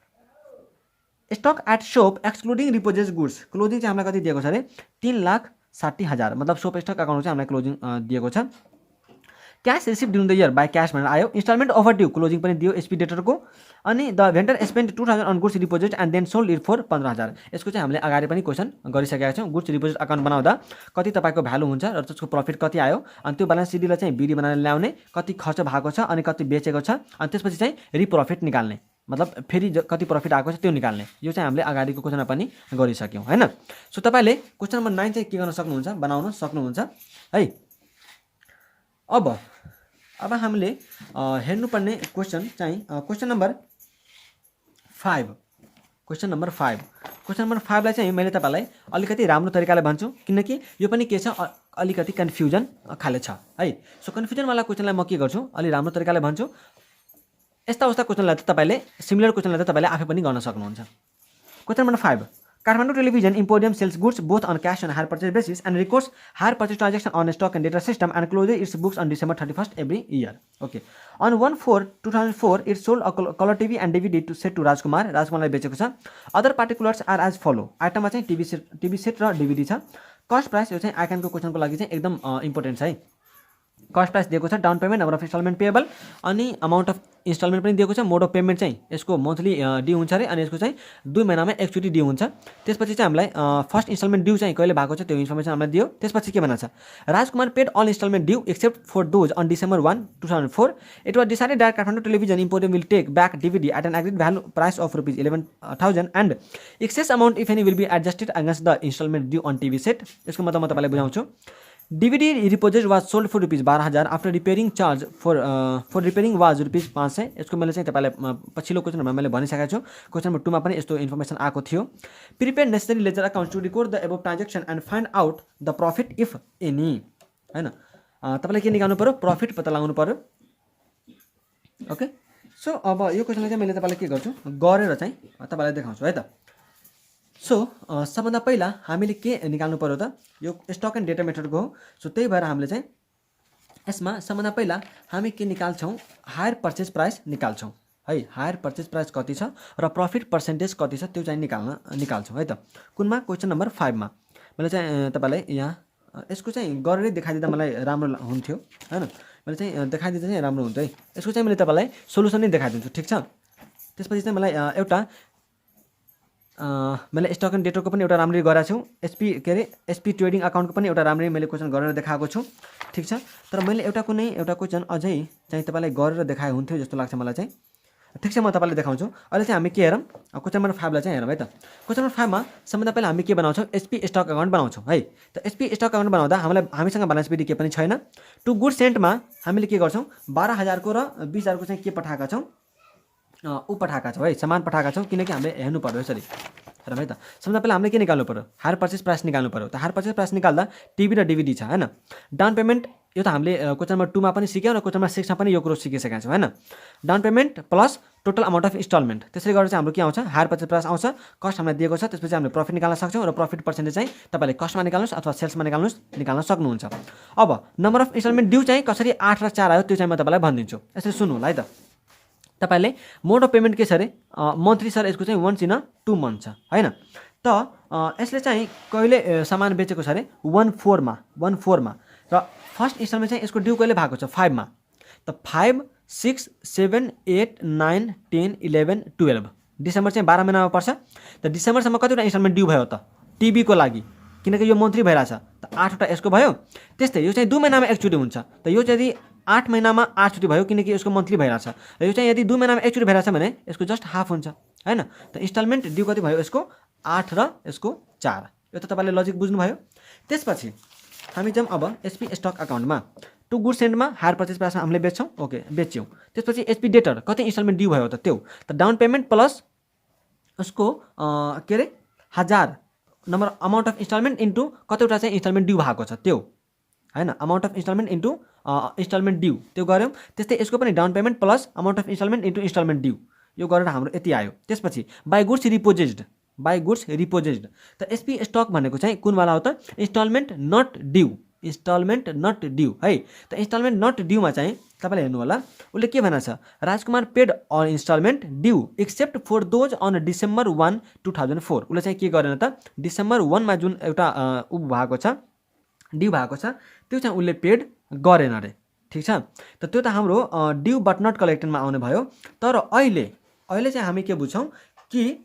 stock at shop excluding deposit goods, closing चाहिँ हामीलाई कति दिएको छ अरे 3,60,000, मतलब सोप स्टक अकाउन्ट चाहिँ हामीलाई क्लोजिङ दिएको छ। Cash receive during the year by cash भनेर आयो। इन्स्टलमेन्ट ओभर ड्यू क्लोजिङ पनि दियो एसपी डेटरको। अनि the vendor spend 2,000 on goods deposit and then sold it for 15,000। यसको चाहिँ हामीले अगाडि पनि क्वेसन गरिसकेका छौँ। गुड्स डिपोजिट अकाउन्ट बनाउँदा कति तपाईँको भ्यालु हुन्छ र त्यसको प्रफिट कति आयो, अनि त्यो ब्यालेन्स सिडीलाई चाहिँ बिडी बनाएर ल्याउने, कति खर्च भएको छ अनि कति बेचेको छ, अनि त्यसपछि चाहिँ रिप्रफिट निकाल्ने, मतलब फेरि कति प्रफिट आएको छ त्यो निकाल्ने। यो चाहिँ हामीले अगाडिको क्वेसनमा पनि गरिसक्यौँ हैन। सो तपाईँले क्वेसन नम्बर 9 चाहिँ के गर्न सक्नुहुन्छ, बनाउन सक्नुहुन्छ है। अब हामीले हेर्नुपर्ने क्वेसन चाहिँ क्वेसन नम्बर 5। क्वेसन नम्बर 5 लाई चाहिँ मैले तपाईँलाई अलिकति राम्रो तरिकाले भन्छु, किनकि यो पनि के छ अलिकति कन्फ्युजन खाले छ है। सो कन्फ्युजनवाला क्वेसनलाई म के गर्छु, अलि राम्रो तरिकाले भन्छु। यस्ता क्वेसनलाई त तपाईँले सिमिलर क्वेसनलाई त तपाईँले आफै पनि गर्न सक्नुहुन्छ। Question number 5, Kathmandu television emporium sells goods both on cash and hire purchase basis and records hire purchase transaction on stock and data system and closes its books on December 31st every year. Okay, on 1/4/2004 it sold a colour TV and DVD two set to राजकुमारलाई बेचेको छ। Other particulars are as follow. आइटममा चाहिँ TV set र DVD छ। Cost price, यो चाहिँ आइकनको क्वेसनको लागि चाहिँ एकदम इम्पोर्टेन्ट छ है। कस्ट प्राइस दिएको छ, down payment, number of instalment payable, अनि अमाउन्ट अफ इन्स्टलमेन्ट पनि दिएको छ। मोड अफ पेमेन्ट चाहिँ यसको मन्थली ड्यू हुन्छ अरे, अनि यसको चाहिँ 2 महिनामा एकचोटि ड्यू हुन्छ। त्यसपछि चाहिँ हामीलाई फर्स्ट इन्स्टलमेन्ट ड्यू चाहिँ कहिले भएको छ त्यो इन्फर्मेसन हामीलाई दियो। त्यसपछि के भन्छ, Rajkumar paid all instalment due except for those on December 1, 2004। It was decided that Kathmandu television emporium will take back DVD at an agreed value price of ₹11,000 and excess amount if any will be adjusted against the instalment due on TV set. यसको मतलब म तपाईँलाई बुझाउँछु। DVD reposit was sold for ₹12,000 after repairing charge for repairing was ₹500। यसको मैले चाहिँ तपाईलाई पछिल्लो क्वेसनमा मैले भनिसकेको छु। क्वेसन नम्बर 2 मा पनि यस्तो इन्फर्मेसन आएको थियो। Prepare necessary ledger account to record the above transaction and find out the profit if any, हैन। तपाईलाई के निकाल्नु पर्यो, प्रॉफिट पत्ता लगाउनु पर्यो। ओके, सो अब यो क्वेसनलाई चाहिँ मैले तपाईलाई के गर्छु, गरेर चाहिँ तपाईलाई देखाउँछु है त। सो सबभन्दा पहिला हामीले के निकाल्नु पर्यो त, यो स्टक एन्ड डेटा मेथडको हो। सो त्यही भएर हामीले चाहिँ यसमा सबभन्दा पहिला हामी के निकाल्छौँ, हायर पर्चेज प्राइस निकाल्छौँ है। हायर पर्चेज प्राइस कति छ र प्रॉफिट पर्सेन्टेज कति छ त्यो चाहिँ निकाल्छौँ है त। कुनमा, क्वेसन नम्बर 5 मा मैले चाहिँ तपाईलाई यहाँ यसको चाहिँ गरेरै देखाइदिँदा मलाई राम्रो हुन्थ्यो हैन। मैले चाहिँ देखाइदिँदा चाहिँ राम्रो हुन्थ्यो है। यसको चाहिँ मैले तपाईलाई सोलुसन नै देखाइदिन्छु, ठिक छ। त्यसपछि चाहिँ मलाई एउटा मैले स्टक एन्ड डेटरको पनि एउटा राम्ररी गरेको छु, एसपी ट्रेडिङ अकाउन्टको पनि एउटा राम्ररी मैले क्वेसन गरेर देखाएको छु, ठिक छ। तर मैले एउटा क्वेसन अझै चाहिँ तपाईँलाई गरेर देखाए हुन्थ्यो जस्तो लाग्छ मलाई चाहिँ। ठिक छ, म तपाईँलाई देखाउँछु। अहिले चाहिँ हामी के हेरौँ, क्वेसन नम्बर 5 लाई चाहिँ हेरौँ है त। क्वेसन नम्बर 5 मा सबभन्दा पहिला हामी के बनाउँछौँ, एसपी स्टक अकाउन्ट बनाउँछौँ है। त एसपी स्टक अकाउन्ट बनाउँदा हामीसँग ब्यालेन्स बिडी के पनि छैन। टु गुड सेन्टमा हामीले के गर्छौँ, 12,000 को र 20,000 को चाहिँ के पठाएका छौँ, पठाएका छौँ है, सामान पठाएका छौँ, किनकि हामीले हेर्नु पर्यो यसरी हेरौँ है त। सबभन्दा पहिला हामीले के निकाल्नु पर्यो, हायर पर्चेज प्राइस निकाल्नु पर्यो। त हायर पर्चेज प्राइस निकाल्दा टिभी र डिभिडी छ हैन। डाउन पेमेन्ट यो त हामीले क्वेसन नम्बर 2 मा पनि सिक्यौँ र क्वेसन नम्बर 6 मा पनि यो कुरो सिकिसकेका छौँ हैन। Down payment plus total amount of instalment, त्यसरी गरेर चाहिँ हाम्रो के आउँछ, हायर पर्चेज प्राइस आउँछ, कस्ट हामीलाई दिएको छ, त्यसपछि हामीले प्रफिट निकाल्न सक्छौँ र प्रफिट पर्सेन्टेज चाहिँ तपाईँले कस्टमा निकाल्नुहोस् अथवा सेल्समा निकाल्न सक्नुहुन्छ। अब नम्बर अफ इन्स्टलमेन्ट ड्यू चाहिँ कसरी 8 र 4 आयो त्यो चाहिँ म तपाईँलाई भनिदिन्छु। यसरी सुन्नु होला है त। तपाईँले मोड अफ पेमेन्ट के छ अरे, मन्थली सर यसको चाहिँ 1 इन 2 मन्थ छ हैन। त यसले चाहिँ कहिले सामान बेचेको छ अरे 1/4 मा र फर्स्ट इन्स्टलमेन्ट चाहिँ यसको ड्यू कहिले भएको छ 5 मा। त 5, 6, 7, 8, 9, 10, 11, 12 डिसेम्बर चाहिँ 12 महिनामा पर्छ। त डिसेम्बरसम्म कतिवटा इन्स्टलमेन्ट ड्यू भयो त टिभीको लागि, किनकि यो मन्थली भइरहेछ। त 8 वटा यसको भयो। त्यस्तै यो चाहिँ 2 महिनामा एकचोटि हुन्छ। त यो चाहिँ यदि 8 महिनामा 8 चोटि भयो किनकि यसको मन्थली भइरहेछ, र यो चाहिँ यदि 2 महिनामा एकचोटि भइरहेछ भने यसको जस्ट हाफ हुन्छ हैन। त इन्स्टलमेन्ट ड्यू कति भयो यसको 8 र यसको 4। यो त तपाईँले लजिक बुझ्नुभयो। त्यसपछि हामी जाउँ अब SP stock अकाउन्टमा। To goods एन्डमा hire purchase प्राइसमा हामीले बेच्छौँ, ओके बेच्यौँ। त्यसपछि एसपी डेटर कति इन्स्टलमेन्ट ड्यू भयो त त्यो, त डाउन पेमेन्ट प्लस उसको के अरे 1000 number amount of instalment into कतिवटा चाहिँ इन्स्टलमेन्ट ड्यू भएको छ त्यो हैन, amount of instalment into instalment due त्यो गऱ्यौँ। त्यस्तै यसको पनि down payment plus amount of instalment into instalment due यो गरेर हाम्रो यति आयो। त्यसपछि बाई गुड्स रिपोजेस्ड त एसपी स्टक भनेको चाहिँ कुनवाला हो त, इन्स्टलमेन्ट नट ड्यू है। त इन्स्टलमेन्ट नट ड्यूमा चाहिँ तपाईँले हेर्नु होला उसले के भनेको छ, Rajkumar paid on instalment due except for those on December 1, 2004। उसले चाहिँ के गरेन त, डिसेम्बर 1 मा जुन एउटा भएको छ ड्यू भएको छ त्यो चाहिँ उसले पेड गरेन अरे, ठिक छ। त त्यो त हाम्रो ड्यू बट नट कलेक्टेडमा आउने भयो। तर अहिले चाहिँ हामी के बुझ्छौँ कि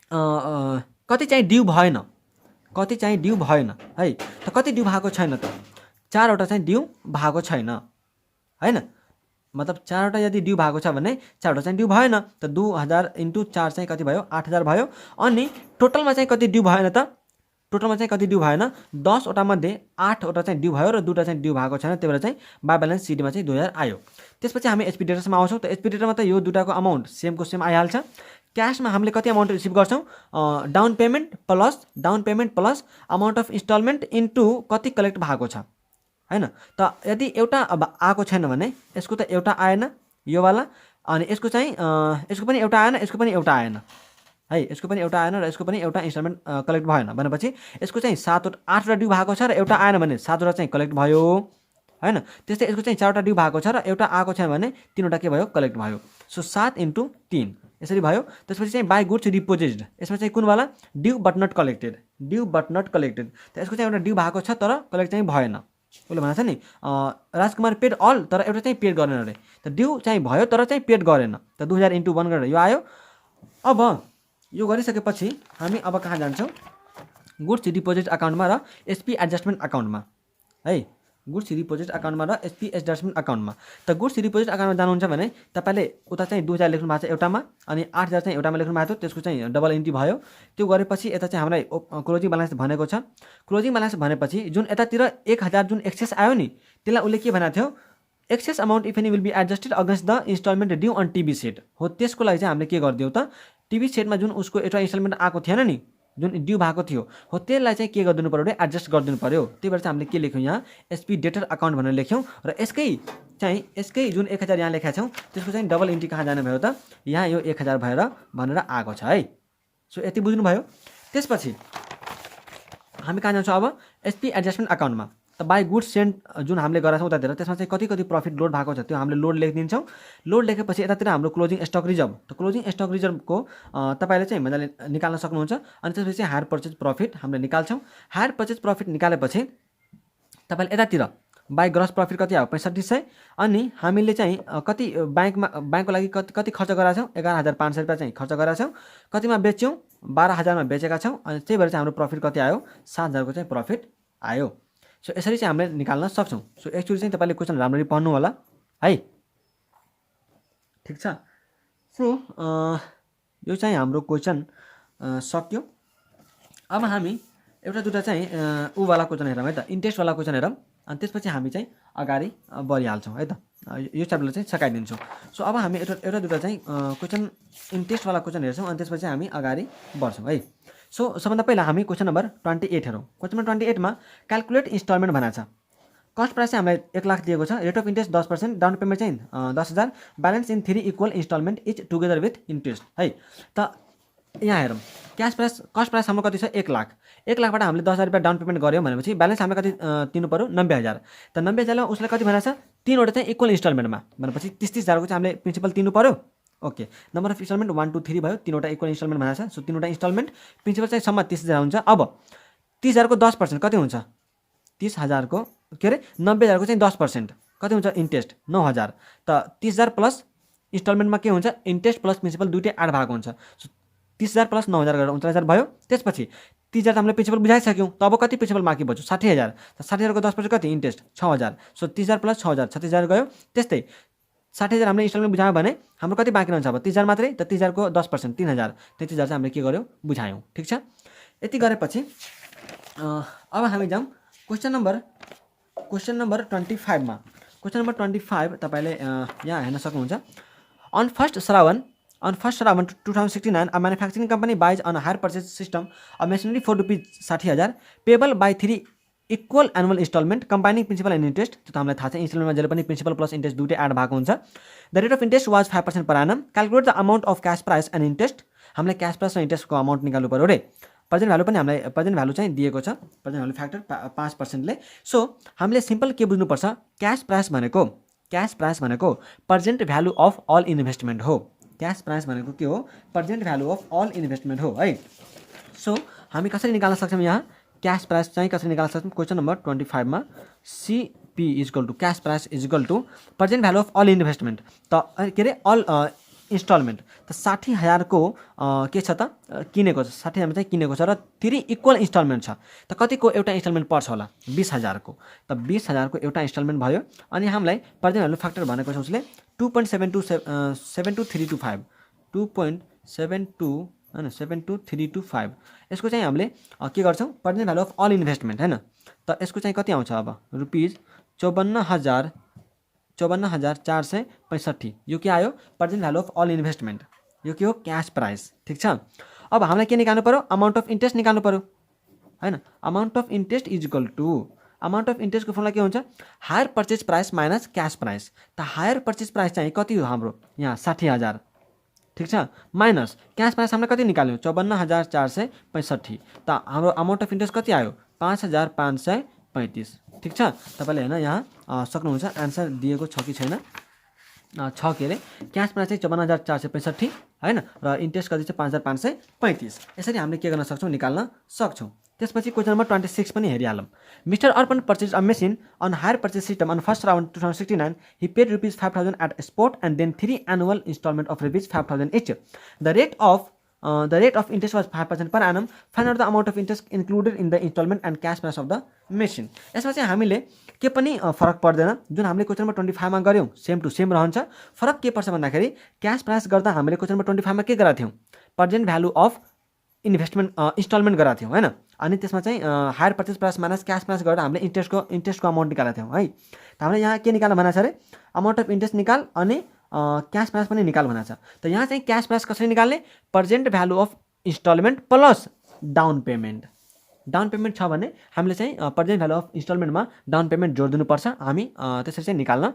कति चाहिँ ड्यू भएन है। त कति ड्यू भएको छैन त, 4 वटा चाहिँ ड्यू भएको छैन हैन। मतलब 4 वटा यदि ड्यू भएको छ भने 4 वटा चाहिँ ड्यू भएन। त 2000 इन्टु 4 चाहिँ कति भयो, 8000 भयो। अनि टोटलमा चाहिँ कति ड्यू भएन त, टोटलमा चाहिँ कति ड्यू भएन, 10 वटा मध्ये 8 वटा चाहिँ ड्यू भयो र 2टा चाहिँ ड्यू भएको छैन। त्यही भएर चाहिँ बाई ब्यालेन्स सिडीमा चाहिँ 2000 आयो। त्यसपछि हामी एचपी डेटर्समा आउँछौँ। त एचपी डेटरमा त यो दुटाको अमाउन्ट सेमको सेम आइहाल्छ। क्यासमा हामीले कति अमाउन्ट रिसिभ गर्छौँ, down payment plus amount of instalment into कति कलेक्ट भएको छ हैन। त यदि एउटा अब आएको छैन भने यसको त एउटा आएन योवाला, अनि यसको चाहिँ यसको पनि एउटा आएन, यसको पनि एउटा आएन है, यसको पनि एउटा आएन र यसको पनि एउटा इन्स्टलमेन्ट कलेक्ट भएन भनेपछि यसको चाहिँ 8 ड्यू भएको छ र एउटा आएन भने 7 वटा चाहिँ कलेक्ट भयो हैन। त्यस्तै यसको चाहिँ 4 वटा ड्यू भएको छ र एउटा आएको छैन भने 3 वटा के भयो, कलेक्ट भयो। सो 7 इन्टु 3 यसरी भयो। त्यसपछि चाहिँ बाई गुड्स रिपोजेस्ड, यसमा चाहिँ कुनवाला, ड्यू बट नट कलेक्टेड। त यसको चाहिँ एउटा ड्यू भएको छ तर कलेक्ट चाहिँ भएन। उसले भनेको छ नि राजकुमार पेड अल तर एउटा चाहिँ पेड गरेन अरे। त ड्यू चाहिँ भयो तर चाहिँ पेड गरेन। त 2000 इन्टु 1 गरेर यो आयो। अब यो गरिसकेपछि हामी अब कहाँ जान्छौँ, गुड्स डिपोजिट अकाउन्टमा र एसपी एडजस्टमेन्ट अकाउन्टमा है। गुड्स डिपोजिट अकाउन्टमा र एसपी एडजस्टमेन्ट अकाउन्टमा। त गुड्स डिपोजिट अकाउन्टमा जानुहुन्छ भने तपाईँले उता चाहिँ 2000 लेख्नु भएको छ एउटामा, अनि 8000 चाहिँ एउटामा लेख्नु भएको थियो, त्यसको चाहिँ डबल एन्ट्री भयो। त्यो गरेपछि यता चाहिँ हामीलाई क्लोजिङ ब्यालेन्स भनेको छ। क्लोजिङ ब्यालेन्स भनेपछि जुन यतातिर 1000 जुन एक्सेस आयो नि त्यसलाई उसले के भनेको थियो, excess amount if any will be adjusted against the instalment due on TV set हो। त्यसको लागि चाहिँ हामीले के गरिदियौँ त, टिभी सेटमा जुन उसको एउटा इन्स्टलमेन्ट आएको थिएन नि, जुन ड्यू भएको थियो हो, त्यसलाई चाहिँ के गरिदिनु पऱ्यो, एडजस्ट गरिदिनु पऱ्यो। त्यही भएर चाहिँ हामीले के लेख्यौँ यहाँ, एसपी डेटर अकाउन्ट भनेर लेख्यौँ। र यसकै जुन 1000 यहाँ लेखेका छौँ त्यसको चाहिँ डबल एन्ट्री कहाँ जाने भयो त, यहाँ यो 1000 भएर भनेर आएको छ है। सो यति बुझ्नुभयो। त्यसपछि हामी कहाँ जान्छौँ अब, एसपी एडजस्टमेन्ट अकाउन्टमा। त बाई गुड्स सेन्ड जुन हामीले गरेका छौँ उतातिर त्यसमा चाहिँ कति प्रफिट लोड भएको छ त्यो हामीले लोड लेखिदिन्छौँ। लोड लेखेपछि यतातिर हाम्रो क्लोजिङ स्टक रिजर्भ, त क्लोजिङ स्टक रिजर्भको तपाईँले चाहिँ मजाले निकाल्न सक्नुहुन्छ। अनि त्यसपछि चाहिँ हायर पर्चेज प्रफिट हामीले निकाल्छौँ। हायर पर्चेज प्रफिट निकालेपछि तपाईँले यतातिर बाई ग्रस प्रफिट कति आयो, 6500। अनि हामीले चाहिँ कति ब्याङ्कको लागि कति खर्च गरेका छौँ, 11500 रुपियाँ चाहिँ खर्च गरेका छौँ। कतिमा बेच्यौँ, 12000 मा बेचेका छौँ। अनि त्यही भएर चाहिँ हाम्रो प्रफिट कति आयो, 7000 को चाहिँ प्रफिट आयो। सो यसरी चाहिँ हामीले निकाल्न सक्छौँ। सो एक्चुअली चाहिँ तपाईँले क्वेसन राम्ररी पढ्नु होला है, ठिक छ। सो यो चाहिँ हाम्रो क्वेसन सक्यो। अब हामी एउटा दुईवटा चाहिँ ऊवाला क्वेसन हेरौँ है त, इन्ट्रेस्टवाला क्वेसन हेरौँ। अनि त्यसपछि हामी चाहिँ अगाडि बढिहाल्छौँ है त, यो च्याप्टरलाई चाहिँ सकाइदिन्छौँ। सो अब हामी एउटा दुईवटा चाहिँ क्वेसन इन्ट्रेस्टवाला क्वेसन हेर्छौँ अनि त्यसपछि हामी अगाडि बढ्छौँ है। सो सबभन्दा पहिला हामी क्वेसन नम्बर 28 हेरौँ। क्वेसन नम्बर 28 मा क्यालकुलेट इन्स्टलमेन्ट भनेको छ। कस्ट प्राइस चाहिँ हामीलाई 1 लाख दिएको छ, rate of interest 10%, down payment चाहिँ 10,000, balance in 3 equal instalment each together with interest है। त यहाँ हेरौँ क्यास प्राइस कस्ट प्राइस हाम्रो कति छ 1 लाख, 1 लाखबाट हामीले 10,000 रुपियाँ डाउन पेमेन्ट गऱ्यौँ भनेपछि ब्यालेन्स हामीले कति तिर्नु पऱ्यो 90,000। त 90,000मा उसले कति भनेको छ 3वटा चाहिँ इक्वल इन्स्टलमेन्टमा भनेपछि 30,000 को चाहिँ हामीले प्रिन्सिपल तिर्नु पऱ्यो। ओके, नम्बर अफ इन्स्टलमेन्ट 1 2 3 भयो, 3वटा इक्वल इन्स्टलमेन्ट भनेको छ। सो 3वटा इन्स्टलमेन्ट प्रिन्सिपल चाहिँ सम्म 30,000 हुन्छ। अब 30,000 को 10% कति हुन्छ, 30,000 को के अरे 90,000 को चाहिँ 10% कति हुन्छ इन्ट्रेस्ट 9,000। त 30,000 प्लस इन्स्टलमेन्टमा के हुन्छ इन्ट्रेस्ट प्लस प्रिन्सिपल दुइटै एड भएको हुन्छ। सो 30,000 प्लस 9,000 गरेर 39,000 भयो। त्यसपछि 30,000 त हामीले प्रिन्सिपल बुझाइसक्यौँ, त अब कति प्रिन्सिपल बाँकी बच्यो 60,000। त 60,000 को 10% कति इन्ट्रेस्ट 6,000। सो 30,000 प्लस 6,000 36,000 गयो। त्यस्तै 60,000 हामीले इन्स्टलमेन्ट बुझायो भने हाम्रो कति बाँकी रहन्छ अब 30,000 मात्रै। त 30,000 को 10% 3,000, 33,000 चाहिँ हामीले के गर्यौँ बुझायौँ। ठिक छ, यति गरेपछि अब हामी जाउँ क्वेसन नम्बर 25 मा। क्वेसन नम्बर 25 तपाईँले यहाँ हेर्न सक्नुहुन्छ। On first Shrawan 2069 a manufacturing company buys on a hire purchase system a machinery for ₹60,000 payable by 3 equal annual instalment combining principal and interest. त्यो त हामीलाई थाहा छ इन्स्टलमेन्टमा जहिले पनि प्रिन्सिपल प्लस इन्ट्रेस्ट दुइटै एड भएको हुन्छ। The rate of interest was 5% per annum. Calculate the amount of cash price and interest. हामीलाई क्यास प्राइस र इन्ट्रेस्टको अमाउन्ट निकाल्नु पऱ्यो रे। प्रेजेन्ट भ्यालु पनि हामीलाई प्रेजेन्ट भ्यालु चाहिँ दिएको छ, प्रेजेन्ट भ्यालु फ्याक्टर 5%ले। सो हामीले सिम्पल के बुझ्नुपर्छ, क्यास प्राइस भनेको present value of all investment हो। क्यास प्राइस भनेको के हो present value of all investment हो है। सो हामी कसरी निकाल्न सक्छौँ यहाँ क्यास प्राइस चाहिँ कसरी निकाल्न सक्छौँ। क्वेसन नम्बर 25 मा CP equal to cash price is equal to present value of all investment. त के अरे अल इन्स्टलमेन्ट त 60,000 को के छ त किनेको छ, 60,000 चाहिँ किनेको छ र 3 इक्वल इन्स्टलमेन्ट छ। त कतिको एउटा इन्स्टलमेन्ट पर्छ होला 20,000 को। त 20,000 को एउटा इन्स्टलमेन्ट भयो। अनि हामीलाई प्रेजेन्ट भ्यालु फ्याक्टर भनेको छ उसले 2.72325 2.72 हैन 72325। यसको चाहिँ हामीले के गर्छौँ present value of all investment हैन। त यसको चाहिँ कति आउँछ अब ₹54,465। यो के आयो present value of all investment, यो के हो क्यास प्राइस। ठिक छ, अब हामीलाई के निकाल्नु पर्यो अमाउन्ट अफ इन्ट्रेस्ट निकाल्नु पर्यो हैन। Amount of interest is equal to amount of इन्ट्रेस्टको फर्मुला के हुन्छ hire purchase price minus cash price. त हायर पर्चेज प्राइस चाहिँ कति हो हाम्रो यहाँ 60,000। ठिक छ, माइनस क्यास प्राइस हामीले कति निकाल्यौँ 54,465। त हाम्रो अमाउन्ट अफ इन्ट्रेस्ट कति आयो 5,535। ठिक छ, तपाईँले हेर्न यहाँ सक्नुहुन्छ एन्सर दिएको छ कि छैन। छ के अरे क्यास प्राइस चाहिँ 54,465 हैन र इन्ट्रेस्ट कति चाहिँ 5,535। यसरी हामीले के गर्न सक्छौँ निकाल्न सक्छौँ। त्यसपछि क्वेसन नम्बर 26 पनि हेरिहालौँ। Mister Arpan purchase a machine on hire purchase system on first round 2069 he paid ₹5,000 at spot and then 3 annual installment of ₹5,000 each. The rate of interest was 5% per annum. Find out the amount of interest included in the installment and cash price of the machine. यसमा चाहिँ हामीले के पनि फरक पर्दैन, जुन हामीले question number 25 मा गर्यौँ सेम टु सेम रहन्छ। फरक के पर्छ भन्दाखेरि क्यास प्राइस गर्दा हामीले क्वेसन नम्बर 25 मा के गराएको थियौँ present value of investment instalment गराएको थियौँ हैन। अनि त्यसमा चाहिँ higher purchase price minus cash price गरेर हामीले इन्ट्रेस्टको अमाउन्ट निकालेको थियौँ है। त हामीले यहाँ के निकाल्न भनेको छ अरे अमाउन्ट अफ इन्ट्रेस्ट निकाल अनि क्यास प्राइस पनि निकाल भनेको छ। त यहाँ चाहिँ क्यास प्राइस कसरी निकाल्ने present value of instalment plus down payment. Down payment छ भने हामीले चाहिँ प्रेजेन्ट भ्यालु अफ इन्स्टलमेन्टमा डाउन पेमेन्ट जोड दिनुपर्छ, हामी त्यसरी चाहिँ निकाल्न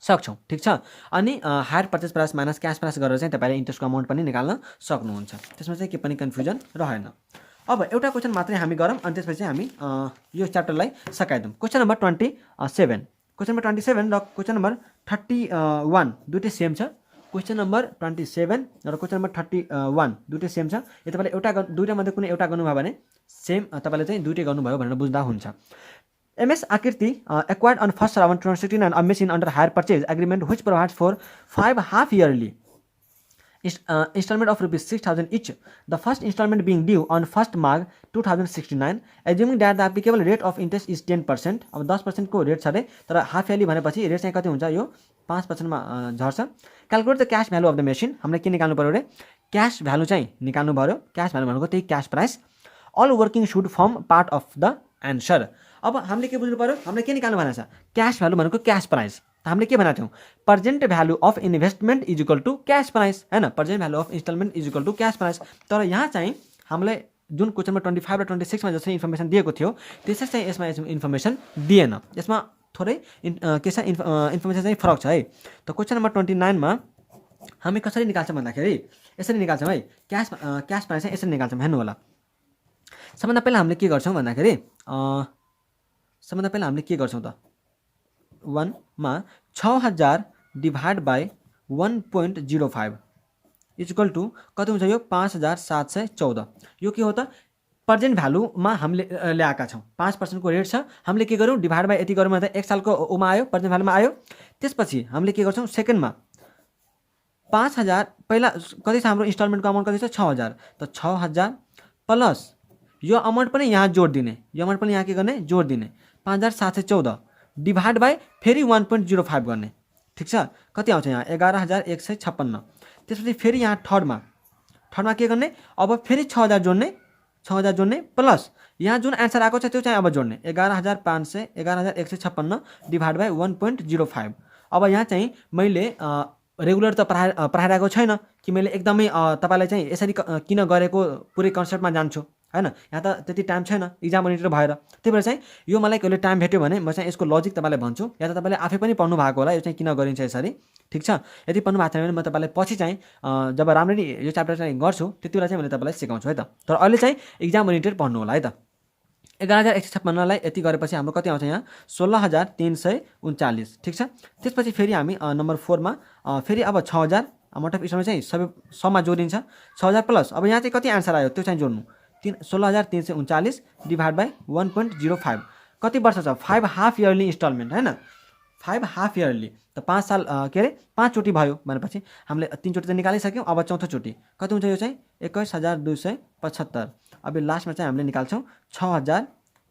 सक्छौँ। ठिक छ, अनि higher purchase price minus cash price गरेर चाहिँ तपाईँले इन्ट्रेस्टको अमाउन्ट पनि निकाल्न सक्नुहुन्छ। त्यसमा चाहिँ के पनि कन्फ्युजन रहेन। अब एउटा क्वेसन मात्रै हामी गरौँ अनि त्यसपछि चाहिँ हामी यो च्याप्टरलाई सकाइदिउँ। क्वेसन नम्बर 27 क्वेसन नम्बर 27 र क्वेसन नम्बर 31 दुइटै सेम छ। क्वेसन नम्बर 27 र क्वेसन नम्बर 31 दुइटै सेम छ। यो तपाईँले दुइटा मध्ये कुनै एउटा गर्नुभयो भने सेम तपाईँले चाहिँ दुइटै गर्नुभयो भनेर बुझ्दा हुन्छ। MS Akirti acquired on first round 2069 a machine under hire purchase agreement which provides for 5 half-yearly installment of ₹6,000 each. The first installment being due on 1st March 2069. Assuming that the applicable rate of interest is 10%. अब 10% को rate छ अरे, तर half yearly भनेपछि rate चाहिँ कति हुन्छ यो 5% मा झर्छ। Calculate the cash value of the machine. हामीले के निकाल्नु पर्यो अरे क्याश भ्यालु चाहिँ निकाल्नु पर्यो। क्याश भ्यालु भनेको त्यही cash price. All working should form part of the answer. अब हामीले के बुझ्नु पर्यो हामीले के निकाल्नु भनेको छ क्याश भ्यालु भनेको क्यास प्राइस। त हामीले के भनेको थियौँ present value of investment is equal to cash price हैन। Present value of instalment is equal to cash price. तर यहाँ चाहिँ हामीलाई जुन क्वेसन नम्बर 25 र 26 मा जसरी इन्फर्मेसन दिएको थियो त्यसै चाहिँ यसमा इन्फर्मेसन दिएन। यसमा थोरै के छ इन्फर्मेसन चाहिँ फरक छ है। त क्वेसन नम्बर 29 मा हामी कसरी निकाल्छौँ भन्दाखेरि यसरी निकाल्छौँ है। क्यास प्राइस चाहिँ यसरी निकाल्छौँ, हेर्नु होला। सबभन्दा पहिला हामीले के गर्छौँ भन्दाखेरि त 1 मा 6000 डिभाइड बाई 1.05 इक्वल टु कति हुन्छ यो 5714। यो के हो त प्रेजेन्ट भ्यालुमा हामीले ल्याएका छौँ। 5% को रेट छ, हामीले के गर्यौँ डिभाइड बाई यति गर्यौँ भन्दा 1 सालको उमा आयो, प्रेजेन्ट भ्यालुमा आयो। त्यसपछि हामीले के गर्छौँ सेकेन्डमा 5000 पहिला कति छ हाम्रो इन्स्टलमेन्टको अमाउन्ट कति छ 6000। त 6000 प्लस यो अमाउन्ट पनि यहाँ जोड दिने, यो अमाउन्ट पनि यहाँ के गर्ने जोड दिने 5714 डिभाइड बाई फेरि 1.05 गर्ने। ठिक छ, कति आउँछ यहाँ 11156। त्यसपछि फेरि यहाँ थर्डमा के गर्ने अब फेरि 6000 जोड्ने प्लस यहाँ जुन एन्सर आएको छ त्यो चाहिँ अब जोड्ने 11500 डिभाइड बाई 1.05। अब यहाँ चाहिँ मैले रेगुलर त पढाइरहेको छैन कि मैले एकदमै तपाईँलाई चाहिँ यसरी किन गरेको पुरै कन्सेप्टमा जान्छु हैन। यहाँ त त्यति टाइम छैन इक्जाम मोनिटर भएर, त्यही भएर चाहिँ यो मलाई कहिले टाइम भेट्यो भने म चाहिँ यसको लजिक तपाईँलाई भन्छु, या त तपाईँले आफै पनि पढ्नु भएको होला यो चाहिँ किन गरिन्छ यसरी। ठिक छ, यदि पढ्नु भएको छैन भने म तपाईँलाई पछि चाहिँ जब राम्ररी यो च्याप्टर चाहिँ गर्छु त्यति बेला चाहिँ मैले तपाईँलाई सिकाउँछु है त। तर अहिले चाहिँ इक्जाम मोनिटर पढ्नु होला है त। 11156 लाई यति गरेपछि हाम्रो कति आउँछ यहाँ 16339। ठिक छ, त्यसपछि फेरि हामी नम्बर 4 मा फेरि अब 6000 अमाउन्ट अफ इन्स्टलमेन्ट चाहिँ सबमा जोडिन्छ 6000 प्लस अब यहाँ चाहिँ कति एन्सर आयो त्यो चाहिँ जोड्नु 16339 डिभाइड बाई 1.05। कति वर्ष छ 5 हाफ इयरली इन्स्टलमेन्ट हैन, 5 हाफ इयरली त 5 साल के अरे 5 चोटि भयो भनेपछि हामीले 3 चोटि त निकालिसक्यौँ। अब चौथो चोटि कति हुन्छ यो चाहिँ 21275। अब लास्टमा चाहिँ हामीले निकाल्छौँ 6000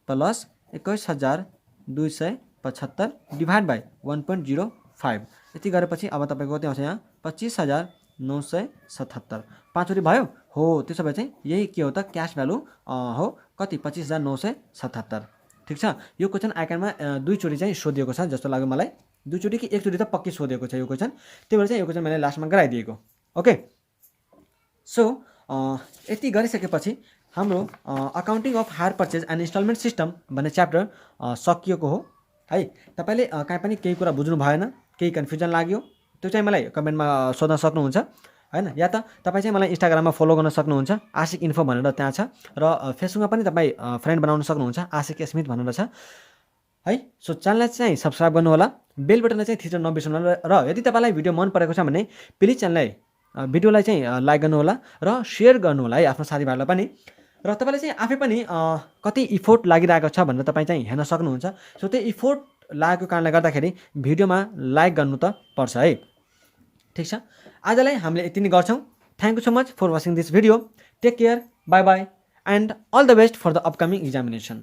प्लस 21275 डिभाइड बाई 1.05। यति गरेपछि अब तपाईँको कति आउँछ यहाँ 25977। 5 चोटि भयो हो, त्यसो भए चाहिँ यही के हो त क्यास भ्यालु हो कति 25977। ठिक छ, यो क्वेसन आइकानमा 2 चोटि चाहिँ सोधिएको छ जस्तो लाग्यो मलाई, 2 चोटि कि 1 चोटि त पक्कै सोधिएको छ यो क्वेसन, त्यही भएर चाहिँ यो क्वेसन मैले लास्टमा गराइदिएको। ओके, सो यति गरिसकेपछि हाम्रो accounting of hire purchase and instalment system भन्ने च्याप्टर सकिएको हो है। तपाईँले कहीँ पनि केही कुरा बुझ्नु भएन, केही कन्फ्युजन लाग्यो त्यो चाहिँ मलाई कमेन्टमा सोध्न सक्नुहुन्छ हैन, या त तपाईँ चाहिँ मलाई इन्स्टाग्राममा फलो गर्न सक्नुहुन्छ आशिक इन्फो भनेर त्यहाँ छ, र फेसबुकमा पनि तपाईँ फ्रेन्ड बनाउन सक्नुहुन्छ आशिक स्मिथ भनेर छ है। सो च्यानललाई चाहिँ सब्सक्राइब गर्नु होला, बेल बटनलाई चाहिँ थिच्न नबिर्सनु होला, र यदि तपाईँलाई भिडियो मन परेको छ भने प्लिज च्यानललाई भिडियोलाई चाहिँ लाइक गर्नु होला र सेयर गर्नु होला है आफ्नो साथीभाइहरूलाई पनि। र तपाईँले चाहिँ आफै पनि कति इफोर्ट लागिरहेको छ भनेर तपाईँ चाहिँ हेर्न सक्नुहुन्छ। सो त्यो इफोर्ट लागेको कारणले गर्दाखेरि भिडियोमा लाइक गर्नु त पर्छ है। ठिक छ, आजलाई हामीले यति नै गर्छौँ। Thank you so much for watching this video. Take care, bye bye and all the best for the upcoming examination.